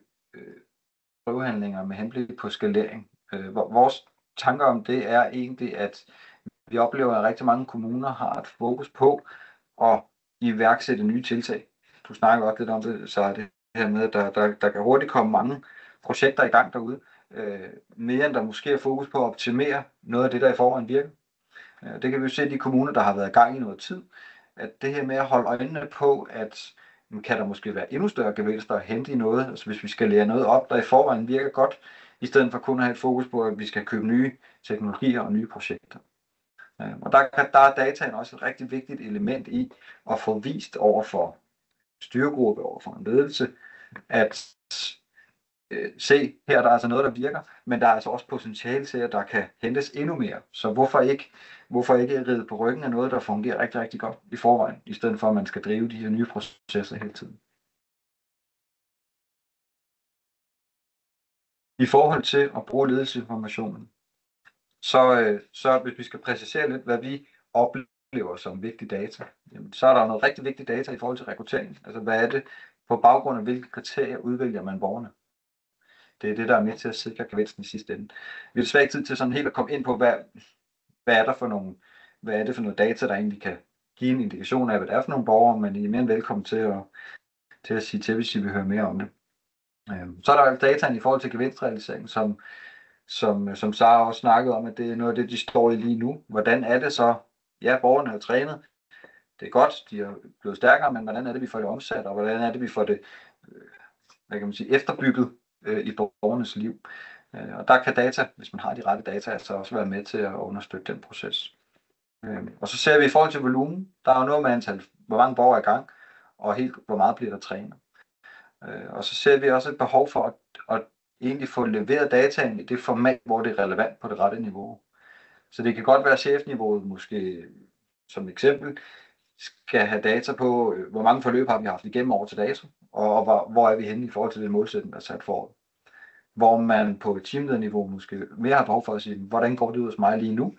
prøvehandlinger med henblik på skalering. Vores tanker om det er egentlig, at vi oplever, at rigtig mange kommuner har et fokus på at iværksætte nye tiltag. Du snakker også lidt om det, så er det her med, at der kan hurtigt komme mange projekter i gang derude. Mere end der måske er fokus på at optimere noget af det, der i forvejen virker. Det kan vi jo se i de kommuner, der har været i gang i noget tid. At det her med at holde øjnene på, at kan der måske være endnu større gevinster at hente i noget, altså hvis vi skal lære noget op, der i forvejen virker godt, i stedet for kun at have et fokus på, at vi skal købe nye teknologier og nye projekter. Og der er dataen også et rigtig vigtigt element i at få vist over for styregruppe, over for en ledelse, at se, her er der altså noget, der virker, men der er altså også potentiale til, at der kan hentes endnu mere. Så hvorfor ikke ride på ryggen af noget, der fungerer rigtig, rigtig godt i forvejen, i stedet for, at man skal drive de her nye processer hele tiden. I forhold til at bruge ledelsesinformationen, så hvis vi skal præcisere lidt, hvad vi oplever oplever som vigtig data, jamen, så er der noget rigtig vigtig data i forhold til rekruttering. Altså hvad er det, på baggrund af hvilke kriterier udvælger man borgerne? Det er det, der er med til at sikre gevinsten i sidste ende. Vi har desværre ikke tid til sådan helt at komme ind på, hvad er det for noget data, der egentlig kan give en indikation af, hvad det er for nogle borgere, men I er mere end velkommen til at sige til, hvis I vil høre mere om det. Så er der jo dataen i forhold til gevinstrealisering, som Sara også snakkede om, at det er noget af det, de står i lige nu. Hvordan er det så? Ja, borgerne er trænet. Det er godt, de er blevet stærkere, men hvordan er det, vi får det omsat, og hvordan er det, vi får det efterbygget i borgernes liv? Og der kan data, hvis man har de rette data, altså også være med til at understøtte den proces. Og så ser vi i forhold til volumen, der er jo noget med antal, hvor mange borgere er i gang, og helt hvor meget bliver der trænet. Og så ser vi også et behov for at egentlig få leveret dataen i det format, hvor det er relevant på det rette niveau. Så det kan godt være, at chefniveauet måske som eksempel skal have data på, hvor mange forløb har vi haft igennem år til dato, og hvor er vi henne i forhold til det målsætning, der er sat for. Hvor man på et teamlederniveau måske mere har behov for at sige, hvordan går det ud hos mig lige nu,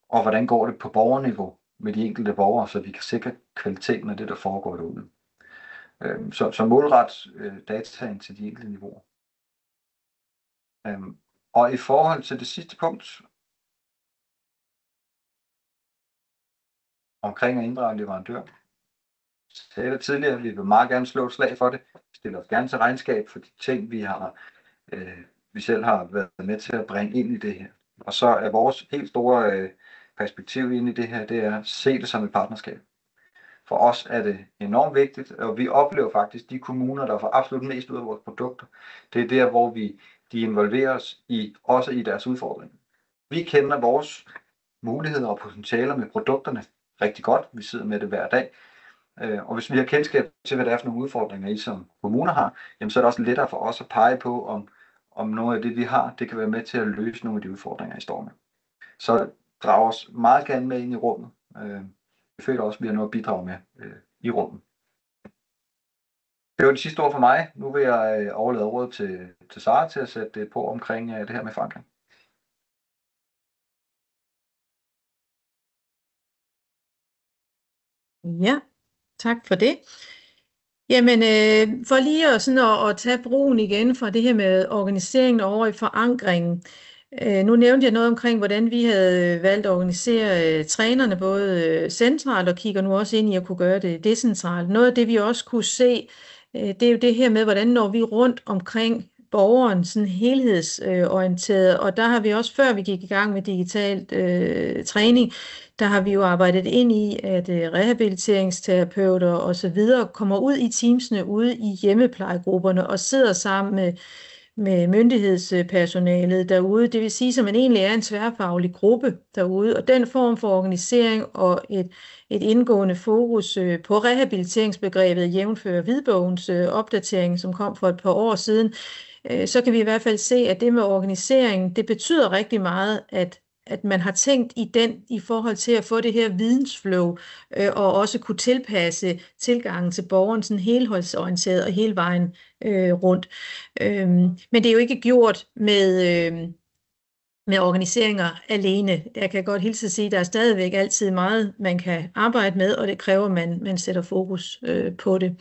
og hvordan går det på borgerniveau med de enkelte borgere, så vi kan sikre kvaliteten af det, der foregår derude. Så målret dataen til de enkelte niveauer. Og i forhold til det sidste punkt, omkring at inddrage leverandør, så sagde det tidligere, at vi vil meget gerne slå et slag for det. Vi stiller os gerne til regnskab for de ting, vi selv har været med til at bringe ind i det her. Og så er vores helt store perspektiv ind i det her, det er at se det som et partnerskab. For os er det enormt vigtigt, og vi oplever faktisk de kommuner, der får absolut mest ud af vores produkter. Det er der, hvor de involverer os også i deres udfordringer. Vi kender vores muligheder og potentialer med produkterne rigtig godt. Vi sidder med det hver dag. Og hvis vi har kendskab til, hvad det er for nogle udfordringer, I som kommuner har, jamen, så er det også lettere for os at pege på, om noget af det, vi har, det kan være med til at løse nogle af de udfordringer, I står med. Så drag os meget gerne med ind i rummet. Jeg føler også, at vi har noget at bidrage med i rummet. Det var det sidste ord for mig. Nu vil jeg overlade ordet til Sara til at sætte det på omkring det her med forankring. Ja, tak for det. Jamen, for lige at tage broen igen fra det her med organiseringen over i forankringen. Nu nævnte jeg noget omkring, hvordan vi havde valgt at organisere trænerne både centralt og kigger nu også ind i at kunne gøre det decentralt. Noget af det, vi også kunne se, det er jo det her med, hvordan når vi rundt omkring borgeren sådan helhedsorienteret, og der har vi også, før vi gik i gang med digital træning, der har vi jo arbejdet ind i, at rehabiliteringsterapeuter og så videre kommer ud i teamsene, ude i hjemmeplejegrupperne og sidder sammen med myndighedspersonalet derude. Det vil sige, at man egentlig er en tværfaglig gruppe derude, og den form for organisering og et indgående fokus på rehabiliteringsbegrebet, jævnfør Hvidbogens opdatering, som kom for et par år siden, så kan vi i hvert fald se, at det med organiseringen, det betyder rigtig meget, at man har tænkt i forhold til at få det her vidensflow, og også kunne tilpasse tilgangen til borgeren sådan helhedsorienteret og hele vejen rundt. Men det er jo ikke gjort med organiseringer alene. Jeg kan godt hilse at sige, at der er stadigvæk altid meget, man kan arbejde med, og det kræver, at man sætter fokus på det.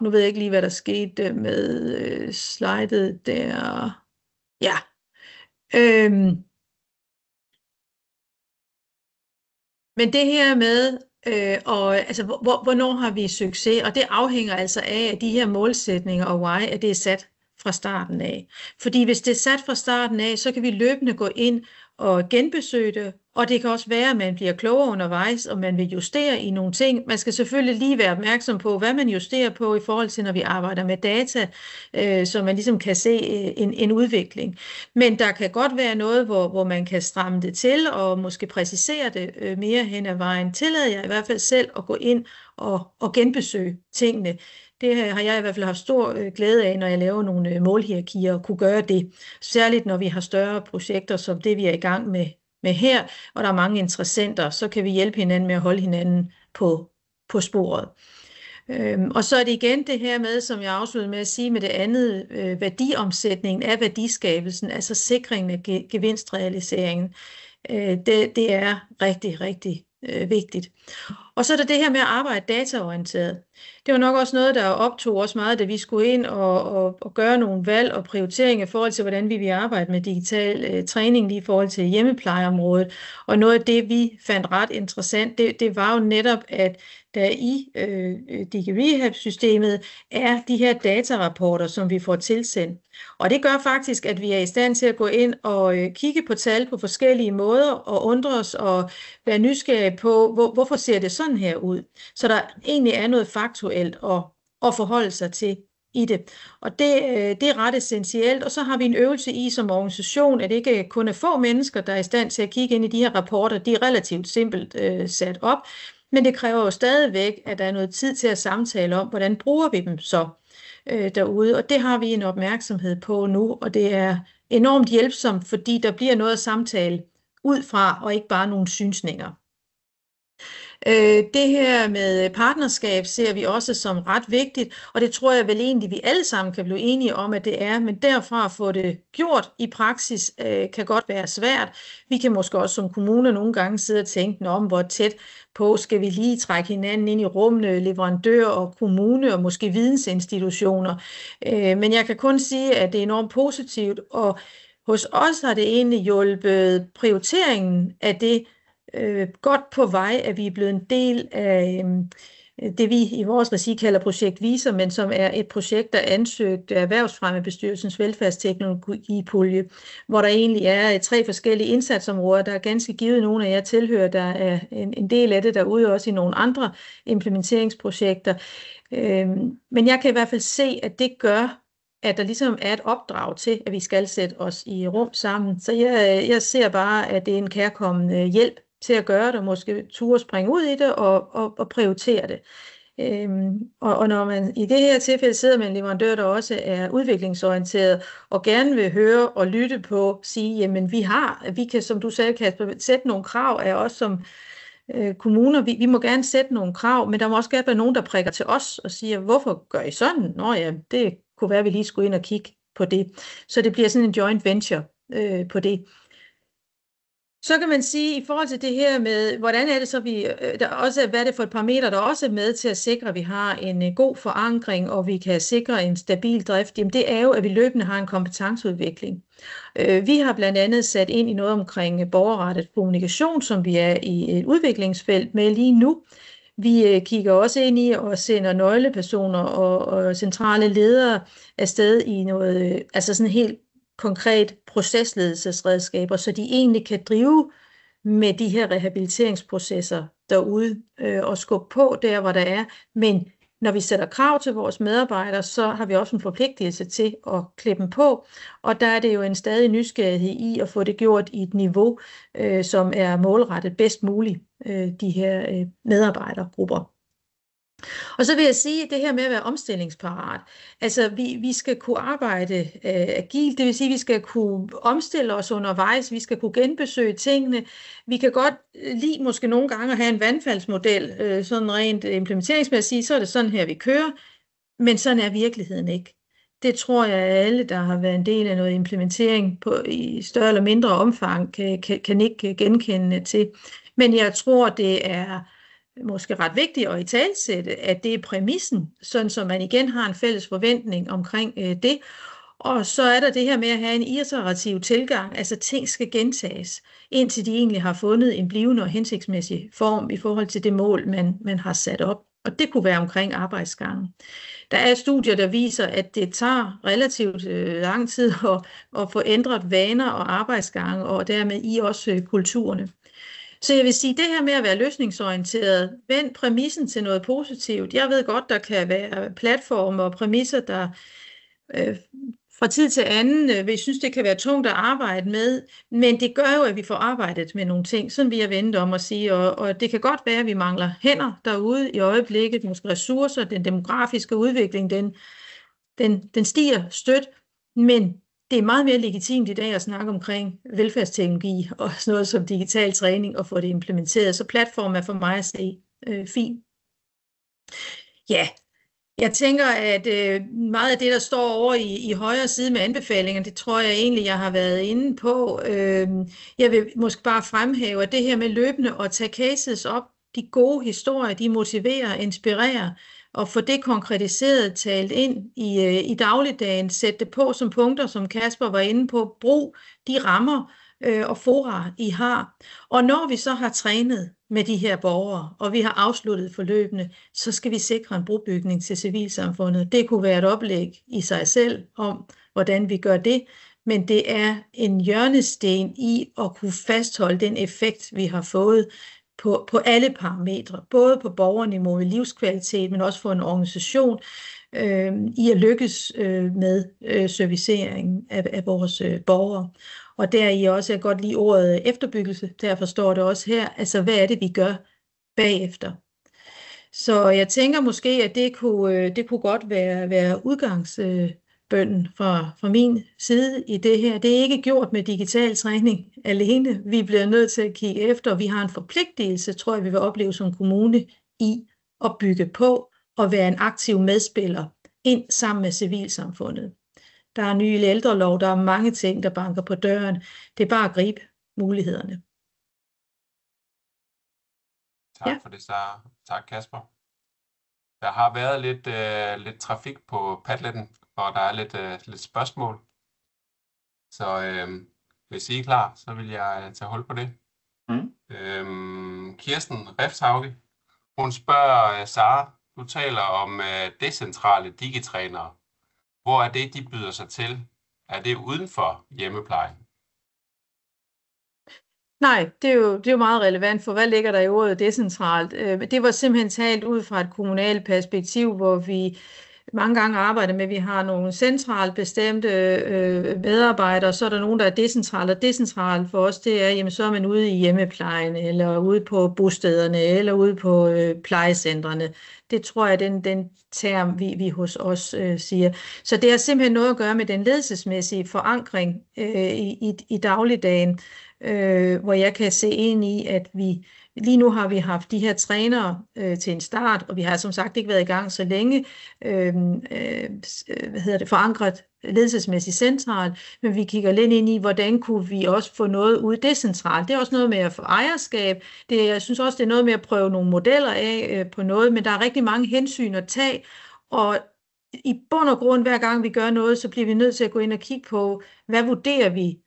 Nu ved jeg ikke lige, hvad der skete med slidet der. Ja. Men det her med, hvornår har vi succes, og det afhænger altså af, at de her målsætninger og why, at det er sat fra starten af. Fordi hvis det er sat fra starten af, så kan vi løbende gå ind og genbesøge det, og det kan også være, at man bliver klogere undervejs, og man vil justere i nogle ting. Man skal selvfølgelig lige være opmærksom på, hvad man justerer på i forhold til, når vi arbejder med data, så man ligesom kan se en udvikling. Men der kan godt være noget, hvor man kan stramme det til, og måske præcisere det mere hen ad vejen. Tillader jeg i hvert fald selv at gå ind og genbesøge tingene. Det har jeg i hvert fald haft stor glæde af, når jeg laver nogle målhierarkier, og kunne gøre det. Særligt når vi har større projekter, som det vi er i gang med her, og der er mange interessenter, så kan vi hjælpe hinanden med at holde hinanden på sporet. Og så er det igen det her med, som jeg afsluttede med at sige, med det andet værdiomsætningen af værdiskabelsen, altså sikringen af gevinstrealiseringen. Det er rigtig, rigtig vigtigt. Og så er der det her med at arbejde dataorienteret. Det var nok også noget, der optog os meget, da vi skulle ind og gøre nogle valg og prioriteringer i forhold til, hvordan vi vil arbejde med digital træning lige i forhold til hjemmeplejeområdet. Og noget af det, vi fandt ret interessant, det var jo netop, at der i DigiRehab-systemet er de her datarapporter, som vi får tilsendt. Og det gør faktisk, at vi er i stand til at gå ind og kigge på tal på forskellige måder og undre os og være nysgerrige på, hvorfor ser det sådan her ud. Så der egentlig er noget faktuelt at forholde sig til i det. Og det er ret essentielt. Og så har vi en øvelse i som organisation, at det ikke kun er få mennesker, der er i stand til at kigge ind i de her rapporter. De er relativt simpelt sat op. Men det kræver jo stadigvæk, at der er noget tid til at samtale om, hvordan bruger vi dem så derude. Og det har vi en opmærksomhed på nu, og det er enormt hjælpsomt, fordi der bliver noget at samtale ud fra, og ikke bare nogle synsninger. Det her med partnerskab ser vi også som ret vigtigt, og det tror jeg vel egentlig, vi alle sammen kan blive enige om, at det er, men derfra at få det gjort i praksis kan godt være svært. Vi kan måske også som kommune nogle gange sidde og tænke om, hvor tæt på skal vi lige trække hinanden ind i rummene, leverandør og kommune og måske vidensinstitutioner. Men jeg kan kun sige, at det er enormt positivt, og hos os har det egentlig hjulpet prioriteringen af det godt på vej, at vi er blevet en del af det, vi i vores regi kalder projekt Viser, men som er et projekt, der er ansøgt af Erhvervsfremmebestyrelsens velfærdsteknologipulje, hvor der egentlig er 3 forskellige indsatsområder. Der er ganske givet nogle af jer tilhører, der er en del af det derude, også i nogle andre implementeringsprojekter. Men jeg kan i hvert fald se, at det gør, at der ligesom er et opdrag til, at vi skal sætte os i rum sammen. Så jeg ser bare, at det er en kærkommende hjælp til at gøre det, og måske turde springe ud i det og prioritere det. Og når man i det her tilfælde sidder med en leverandør, der også er udviklingsorienteret, og gerne vil høre og lytte på, sige, jamen vi kan, som du sagde, Kasper, sætte nogle krav af os som kommuner. Vi må gerne sætte nogle krav, men der må også gerne være nogen, der prikker til os og siger, hvorfor gør I sådan? Nå ja, det kunne være, at vi lige skulle ind og kigge på det. Så det bliver sådan en joint venture på det. Så kan man sige, i forhold til det her med, hvordan er det så, hvad er det for et parameter, der også er med til at sikre, at vi har en god forankring, og vi kan sikre en stabil drift, jamen det er jo, at vi løbende har en kompetenceudvikling. Vi har blandt andet sat ind i noget omkring borgerrettet kommunikation, som vi er i et udviklingsfelt med lige nu. Vi kigger også ind i og sender nøglepersoner og centrale ledere afsted i noget, altså sådan helt konkret procesledelsesredskaber, så de egentlig kan drive med de her rehabiliteringsprocesser derude og skubbe på der, hvor der er. Men når vi sætter krav til vores medarbejdere, så har vi også en forpligtelse til at klippe dem på, og der er det jo en stadig nysgerrighed i at få det gjort i et niveau, som er målrettet bedst muligt, de her medarbejdergrupper. Og så vil jeg sige, at det her med at være omstillingsparat, altså vi skal kunne arbejde agilt, det vil sige, at vi skal kunne omstille os undervejs, vi skal kunne genbesøge tingene. Vi kan godt lide måske nogle gange at have en vandfaldsmodel, sådan rent implementeringsmæssigt, så er det sådan her, vi kører, men sådan er virkeligheden ikke. Det tror jeg, at alle, der har været en del af noget implementering i større eller mindre omfang, kan ikke genkende til. Men jeg tror, det er måske ret vigtigt at italesætte, at det er præmissen, sådan så man igen har en fælles forventning omkring det. Og så er der det her med at have en iterativ tilgang, altså ting skal gentages, indtil de egentlig har fundet en blivende og hensigtsmæssig form i forhold til det mål, man har sat op. Og det kunne være omkring arbejdsgangen. Der er studier, der viser, at det tager relativt lang tid at få ændret vaner og arbejdsgange, og dermed i også kulturerne. Så jeg vil sige, det her med at være løsningsorienteret, vend præmissen til noget positivt. Jeg ved godt, der kan være platforme og præmisser, der fra tid til anden vil synes, det kan være tungt at arbejde med, men det gør jo, at vi får arbejdet med nogle ting, sådan vil jeg vende om at sige, og det kan godt være, at vi mangler hænder derude i øjeblikket, måske ressourcer, den demografiske udvikling, den stiger stødt, men det er meget mere legitimt i dag at snakke omkring velfærdsteknologi og sådan noget som digital træning og få det implementeret. Så platformen er for mig at se fin. Ja, Jeg tænker, at meget af det, der står over i højre side med anbefalinger, det tror jeg egentlig, jeg har været inde på. Jeg vil måske bare fremhæve, at det her med løbende at tage cases op, de gode historier, de motiverer, inspirerer, og få det konkretiseret, talt ind i dagligdagen, sætte det på som punkter, som Kasper var inde på, brug de rammer og fora, I har. Og når vi så har trænet med de her borgere, og vi har afsluttet forløbene, så skal vi sikre en brobygning til civilsamfundet. Det kunne være et oplæg i sig selv om, hvordan vi gør det, men det er en hjørnesten i at kunne fastholde den effekt, vi har fået på alle parametre, både på borgerniveau i livskvalitet, men også for en organisation, i at lykkes med serviceringen af vores borgere. Og der i også, jeg godt lide ordet efterbyggelse, derfor står det også her, altså hvad er det, vi gør bagefter. Så jeg tænker måske, at det kunne godt være udgangsbønnen fra min side i det her. Det er ikke gjort med digital træning alene. Vi bliver nødt til at kigge efter, og vi har en forpligtelse, tror jeg, vi vil opleve som kommune, i at bygge på og være en aktiv medspiller ind sammen med civilsamfundet. Der er nye ældrelov, der er mange ting, der banker på døren. Det er bare at gribe mulighederne. Tak for det, Sara. Tak, Kasper. Der har været lidt trafik på Padletten, og der er lidt spørgsmål. Så hvis I er klar, så vil jeg tage hul på det. Kirsten Refshauge, hun spørger Sara, du taler om decentrale digitrænere. Hvor er det, de byder sig til? Er det uden for hjemmeplejen? Nej, det er jo meget relevant, for hvad ligger der i ordet decentralt? Det var simpelthen talt ud fra et kommunalt perspektiv, hvor vi mange gange arbejder med, at vi har nogle centralt bestemte medarbejdere, så er der nogen, der er decentrale. Og decentralt for os, det er, jamen så er man ude i hjemmeplejen, eller ude på bostederne, eller ude på plejecentrene. Det tror jeg, den term, vi hos os siger. Så det har simpelthen noget at gøre med den ledelsesmæssige forankring i dagligdagen, hvor jeg kan se ind i, at lige nu har vi haft de her trænere til en start, og vi har som sagt ikke været i gang så længe, forankret ledelsesmæssigt centralt, men vi kigger lidt ind i, hvordan kunne vi også få noget ud decentralt. Det er også noget med at få ejerskab. Jeg synes også, det er noget med at prøve nogle modeller af på noget, men der er rigtig mange hensyn at tage, og i bund og grund, hver gang vi gør noget, så bliver vi nødt til at gå ind og kigge på, hvad vurderer vi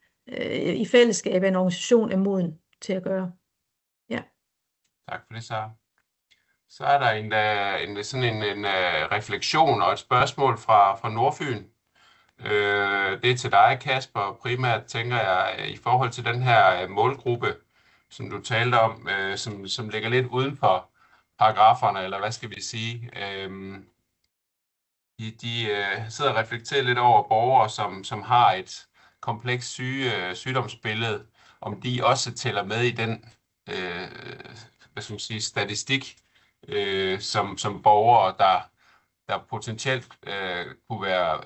i fællesskab af en organisation er moden til at gøre. Ja. Tak for det, Sara. Så er der en refleksion og et spørgsmål fra Nordfyn. Det er til dig, Kasper, primært tænker jeg i forhold til den her målgruppe, som du talte om, som ligger lidt uden for paragraferne, eller hvad skal vi sige. De sidder og reflekterer lidt over borgere, som har et komplekst sygdomsbillede, om de også tæller med i den statistik, som borgere, der potentielt kunne være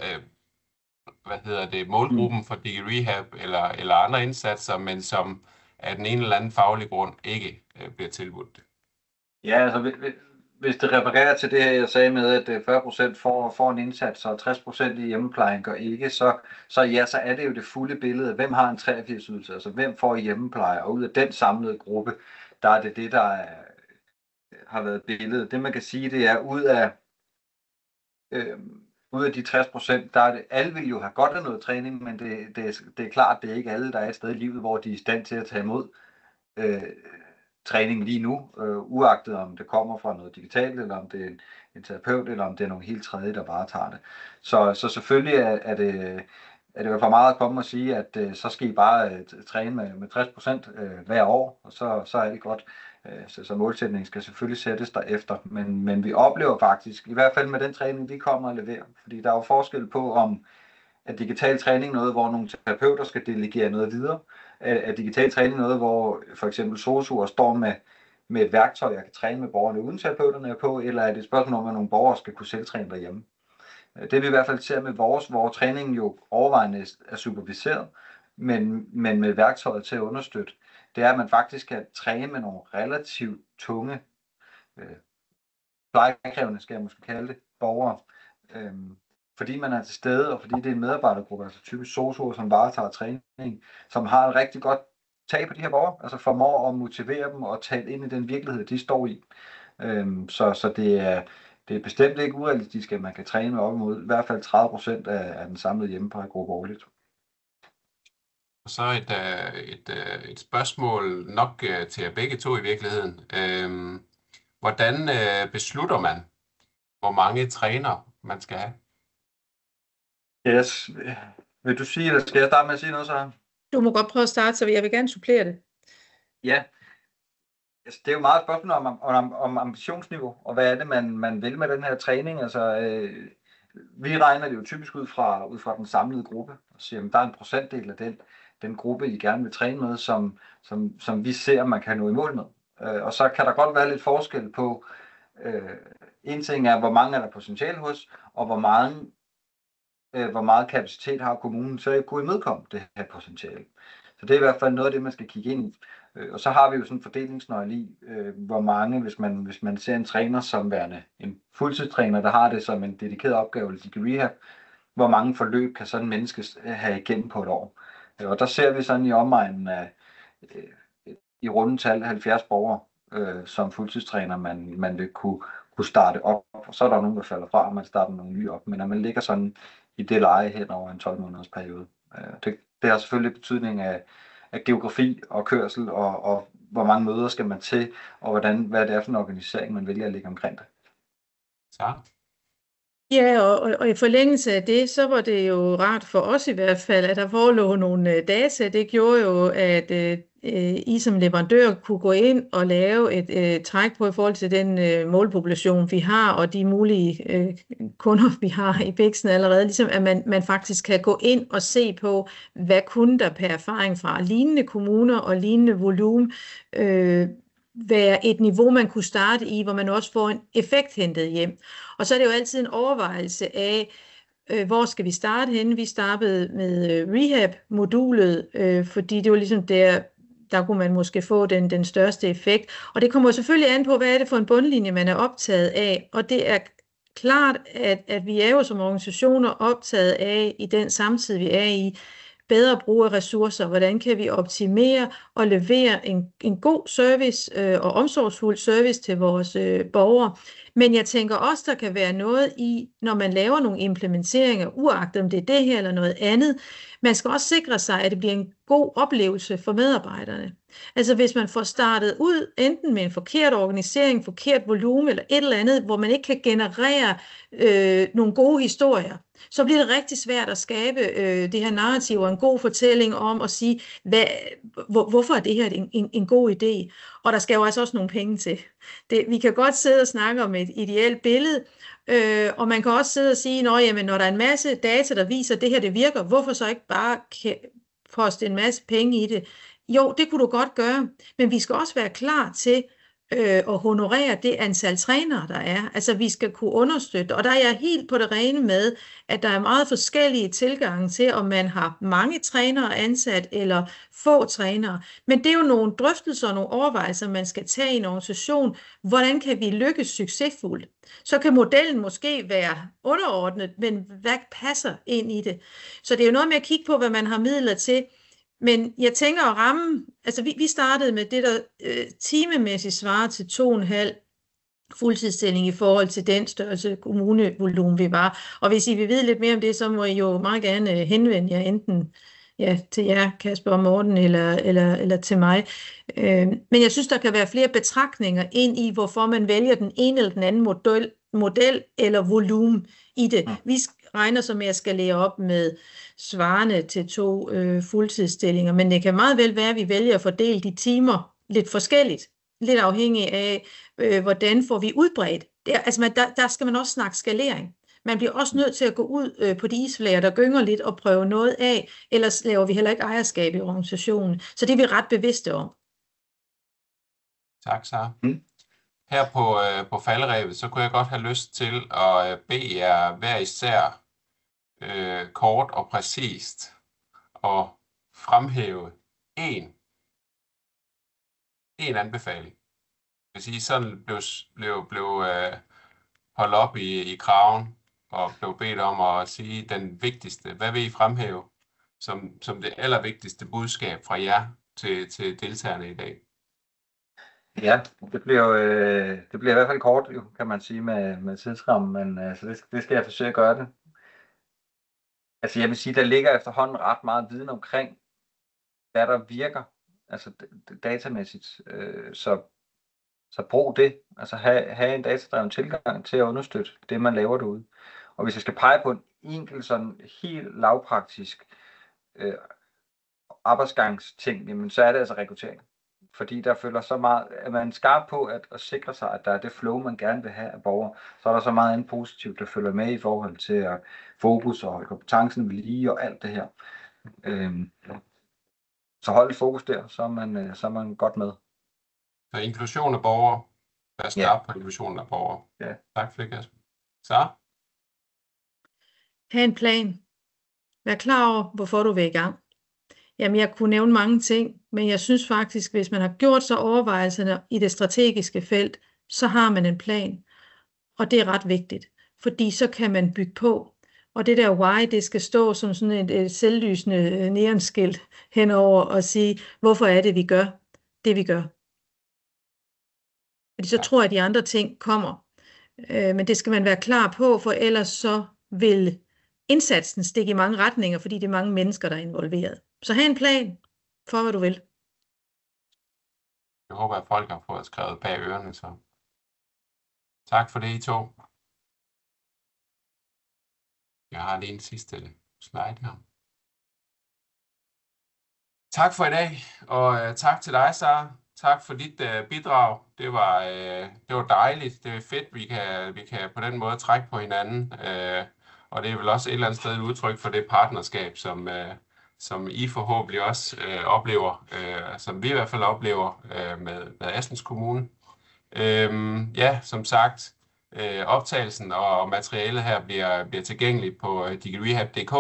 målgruppen for DigiRehab eller andre indsatser, men som af den ene eller anden faglige grund ikke bliver tilbudt det. Ja, altså hvis det refererer til det her, jeg sagde med, at 40% får en indsats, og 60% i hjemmeplejen gør ikke, så er det jo det fulde billede. Hvem har en 83-ydelse? Altså hvem får i hjemmepleje? Og ud af den samlede gruppe, der er det, der har været billedet. Det man kan sige, det er ud af de 60%, der er det, alle vil jo have godt af noget træning, men det er klart, det er ikke alle, der er et sted i livet, hvor de er i stand til at tage imod træning lige nu, uagtet om det kommer fra noget digitalt, eller om det er en terapeut, eller om det er nogle helt tredje, der bare tager det. Så selvfølgelig er det jo for meget at komme og sige, at så skal I bare træne med 60% hver år, og så er det godt. Så målsætningen skal selvfølgelig sættes derefter, men vi oplever faktisk, i hvert fald med den træning, vi kommer og leverer, fordi der er jo forskel på, om at digital træning noget, hvor nogle terapeuter skal delegere noget videre, er digital træning noget, hvor for eksempel sosu'er står med et værktøj, jeg kan træne med borgerne uden terapeuterne er på, eller er det et spørgsmål om, at nogle borgere skal kunne selv træne derhjemme. Det vi i hvert fald ser med hvor træningen jo overvejende er superviseret, men med værktøjet til at understøtte, det er, at man faktisk kan træne med nogle relativt tunge, plejekrævende, skal jeg måske kalde det, borgere. Fordi man er til stede, og fordi det er en medarbejdergruppe, altså typisk sosu'er, som varetager træning, som har et rigtig godt tag på de her borgere, altså formår at motivere dem og tale ind i den virkelighed, de står i. Så det er bestemt ikke urealistisk, at man kan træne op imod i hvert fald 30% af den samlede hjemmeplejegruppe årligt. Og så et spørgsmål nok til jer begge to i virkeligheden. Hvordan beslutter man, hvor mange trænere man skal have? Yes. Vil du sige, eller skal jeg starte med at sige noget så? Du må godt prøve at starte, så jeg vil gerne supplere det. Ja. Altså, det er jo meget et spørgsmål om ambitionsniveau, og hvad er det, man vil med den her træning. Altså, vi regner det jo typisk ud fra den samlede gruppe, og siger, at der er en procentdel af den gruppe, I gerne vil træne med, som vi ser, man kan nå i mål med. Og så kan der godt være lidt forskel på, en ting er, hvor mange er der potentiale hos, og hvor meget kapacitet har kommunen til at kunne imødekomme det her potentiale. Så det er i hvert fald noget af det, man skal kigge ind i. Og så har vi jo sådan en fordelingsnøgle i, hvor mange, hvis man ser en træner som værende en fuldtidstræner, der har det som en dedikeret opgave, eller de rehab, hvor mange forløb kan sådan en menneske have igennem på et år. Og der ser vi sådan i omegnen af i rundetal 70 borgere som fuldtidstræner, man vil kunne starte op. Og så er der nogen, der falder fra, og man starter nogle nye op. Men når man ligger sådan i det leje hen over en 12-måneders periode. Det har selvfølgelig betydning af geografi og kørsel, og hvor mange møder skal man til, og hvad det er for en organisering, man vælger at lægge omkring det. Så. Ja, og i forlængelse af det, så var det jo rart for os i hvert fald, at der forelå nogle data. Det gjorde jo, at I som leverandør kunne gå ind og lave et træk på i forhold til den målpopulation, vi har, og de mulige kunder, vi har i Bixen allerede. Ligesom at man faktisk kan gå ind og se på, hvad kunne der per erfaring fra lignende kommuner og lignende volumen være et niveau, man kunne starte i, hvor man også får en effekt hentet hjem. Og så er det jo altid en overvejelse af, hvor skal vi starte henne? Vi startede med rehab-modulet, fordi det var ligesom der kunne man måske få den største effekt. Og det kommer selvfølgelig an på, hvad er det for en bundlinje, man er optaget af. Og det er klart, at vi er jo som organisationer optaget af, i den samtid, vi er i, bedre brug af ressourcer, hvordan kan vi optimere og levere en god service og omsorgsfuld service til vores borgere. Men jeg tænker også, der kan være noget i, når man laver nogle implementeringer, uagtet om det er det her eller noget andet, man skal også sikre sig, at det bliver en god oplevelse for medarbejderne. Altså hvis man får startet ud enten med en forkert organisering, forkert volumen eller et eller andet, hvor man ikke kan generere nogle gode historier, så bliver det rigtig svært at skabe det her narrativ og en god fortælling om at sige, hvorfor er det her en god idé? Og der skal jo altså også nogle penge til. Vi kan godt sidde og snakke om et ideelt billede, og man kan også sidde og sige, når der er en masse data, der viser, at det her det virker, hvorfor så ikke bare poste en masse penge i det? Jo, det kunne du godt gøre, men vi skal også være klar til at honorere det antal trænere, der er. Altså, vi skal kunne understøtte, og der er jeg helt på det rene med, at der er meget forskellige tilgange til, om man har mange trænere ansat eller få trænere. Men det er jo nogle drøftelser og nogle overvejelser, man skal tage i en organisation. Hvordan kan vi lykkes succesfuldt? Så kan modellen måske være underordnet, men hvad passer ind i det? Så det er jo noget med at kigge på, hvad man har midler til. Men jeg tænker at ramme, altså vi startede med det, der timemæssigt svarer til 2,5 fuldtidsstilling i forhold til den størrelse kommunevolumen, vi var. Og hvis I vil vide lidt mere om det, så må I jo meget gerne henvende jer enten til jer, Kasper og Morten, eller til mig. Men jeg synes, der kan være flere betragtninger ind i, hvorfor man vælger den ene eller den anden model eller volumen i det. Vi regner så med at skalere op med svarende til 2 fuldtidsstillinger, men det kan meget vel være, at vi vælger at fordele de timer lidt forskelligt, lidt afhængig af, hvordan får vi udbredt. Der skal man også snakke skalering. Man bliver også nødt til at gå ud på de isflager, der gynger lidt og prøve noget af, ellers laver vi heller ikke ejerskab i organisationen. Så det er vi ret bevidste om. Tak, Sara. Her på falderevet, så kunne jeg godt have lyst til at bede jer hver især kort og præcist at fremhæve en anbefaling. Det vil sige, sådan blev holdt op i kraven og blev bedt om at sige den vigtigste. Hvad vil I fremhæve som det allervigtigste budskab fra jer til deltagerne i dag? Ja, det bliver jo det bliver i hvert fald kort, jo, kan man sige, med tidsrammen, men så det skal jeg forsøge at gøre det. Altså jeg vil sige, der ligger efterhånden ret meget viden omkring, hvad der virker, altså datamæssigt, så brug det. Altså have en datadreven tilgang til at understøtte det, man laver derude. Og hvis jeg skal pege på en enkelt sådan helt lavpraktisk arbejdsgangsting, jamen, så er det altså rekruttering. Fordi der følger så meget, at man er skarp på at sikre sig, at der er det flow, man gerne vil have af borgere. Så er der så meget andet positivt, der følger med i forhold til at fokus og holde kompetencen ved lige og alt det her. Så hold et fokus der, så er man godt med. Så inklusion af borgere. Vær skarp på inklusion af borgere. Ja. Tak for det, Kasper. Så? Ha' en plan. Vær klar over, hvorfor du vil i gang. Jamen, jeg kunne nævne mange ting, men jeg synes faktisk, hvis man har gjort sig overvejelserne i det strategiske felt, så har man en plan. Og det er ret vigtigt, fordi så kan man bygge på. Og det der why, det skal stå som sådan et selvlysende neonskilt henover og sige, hvorfor er det, vi gør det, vi gør. Fordi så tror jeg, at de andre ting kommer. Men det skal man være klar på, for ellers så vil indsatsen stikke i mange retninger, fordi det er mange mennesker, der er involveret. Så have en plan for, hvad du vil. Jeg håber, at folk har fået skrevet bag ørerne, så tak for det, I to. Jeg har lige en sidste slide her. Tak for i dag, og tak til dig, Sara. Tak for dit bidrag. Det var dejligt. Det er fedt, vi kan på den måde trække på hinanden. Og det er vel også et eller andet sted et udtryk for det partnerskab, som I forhåbentlig også oplever, som vi i hvert fald oplever med Assens Kommune. Ja, som sagt, optagelsen og materialet her bliver tilgængeligt på digirehab.dk.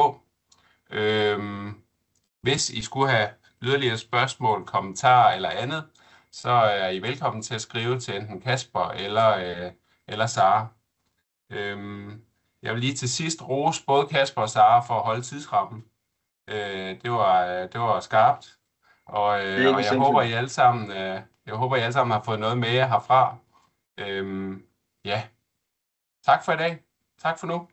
Hvis I skulle have yderligere spørgsmål, kommentarer eller andet, så er I velkommen til at skrive til enten Kasper eller Sara. Jeg vil lige til sidst rose både Kasper og Sara for at holde tidsrammen. Det var skarpt, og jeg håber, I alle sammen har fået noget med jer herfra. Ja, tak for i dag. Tak for nu.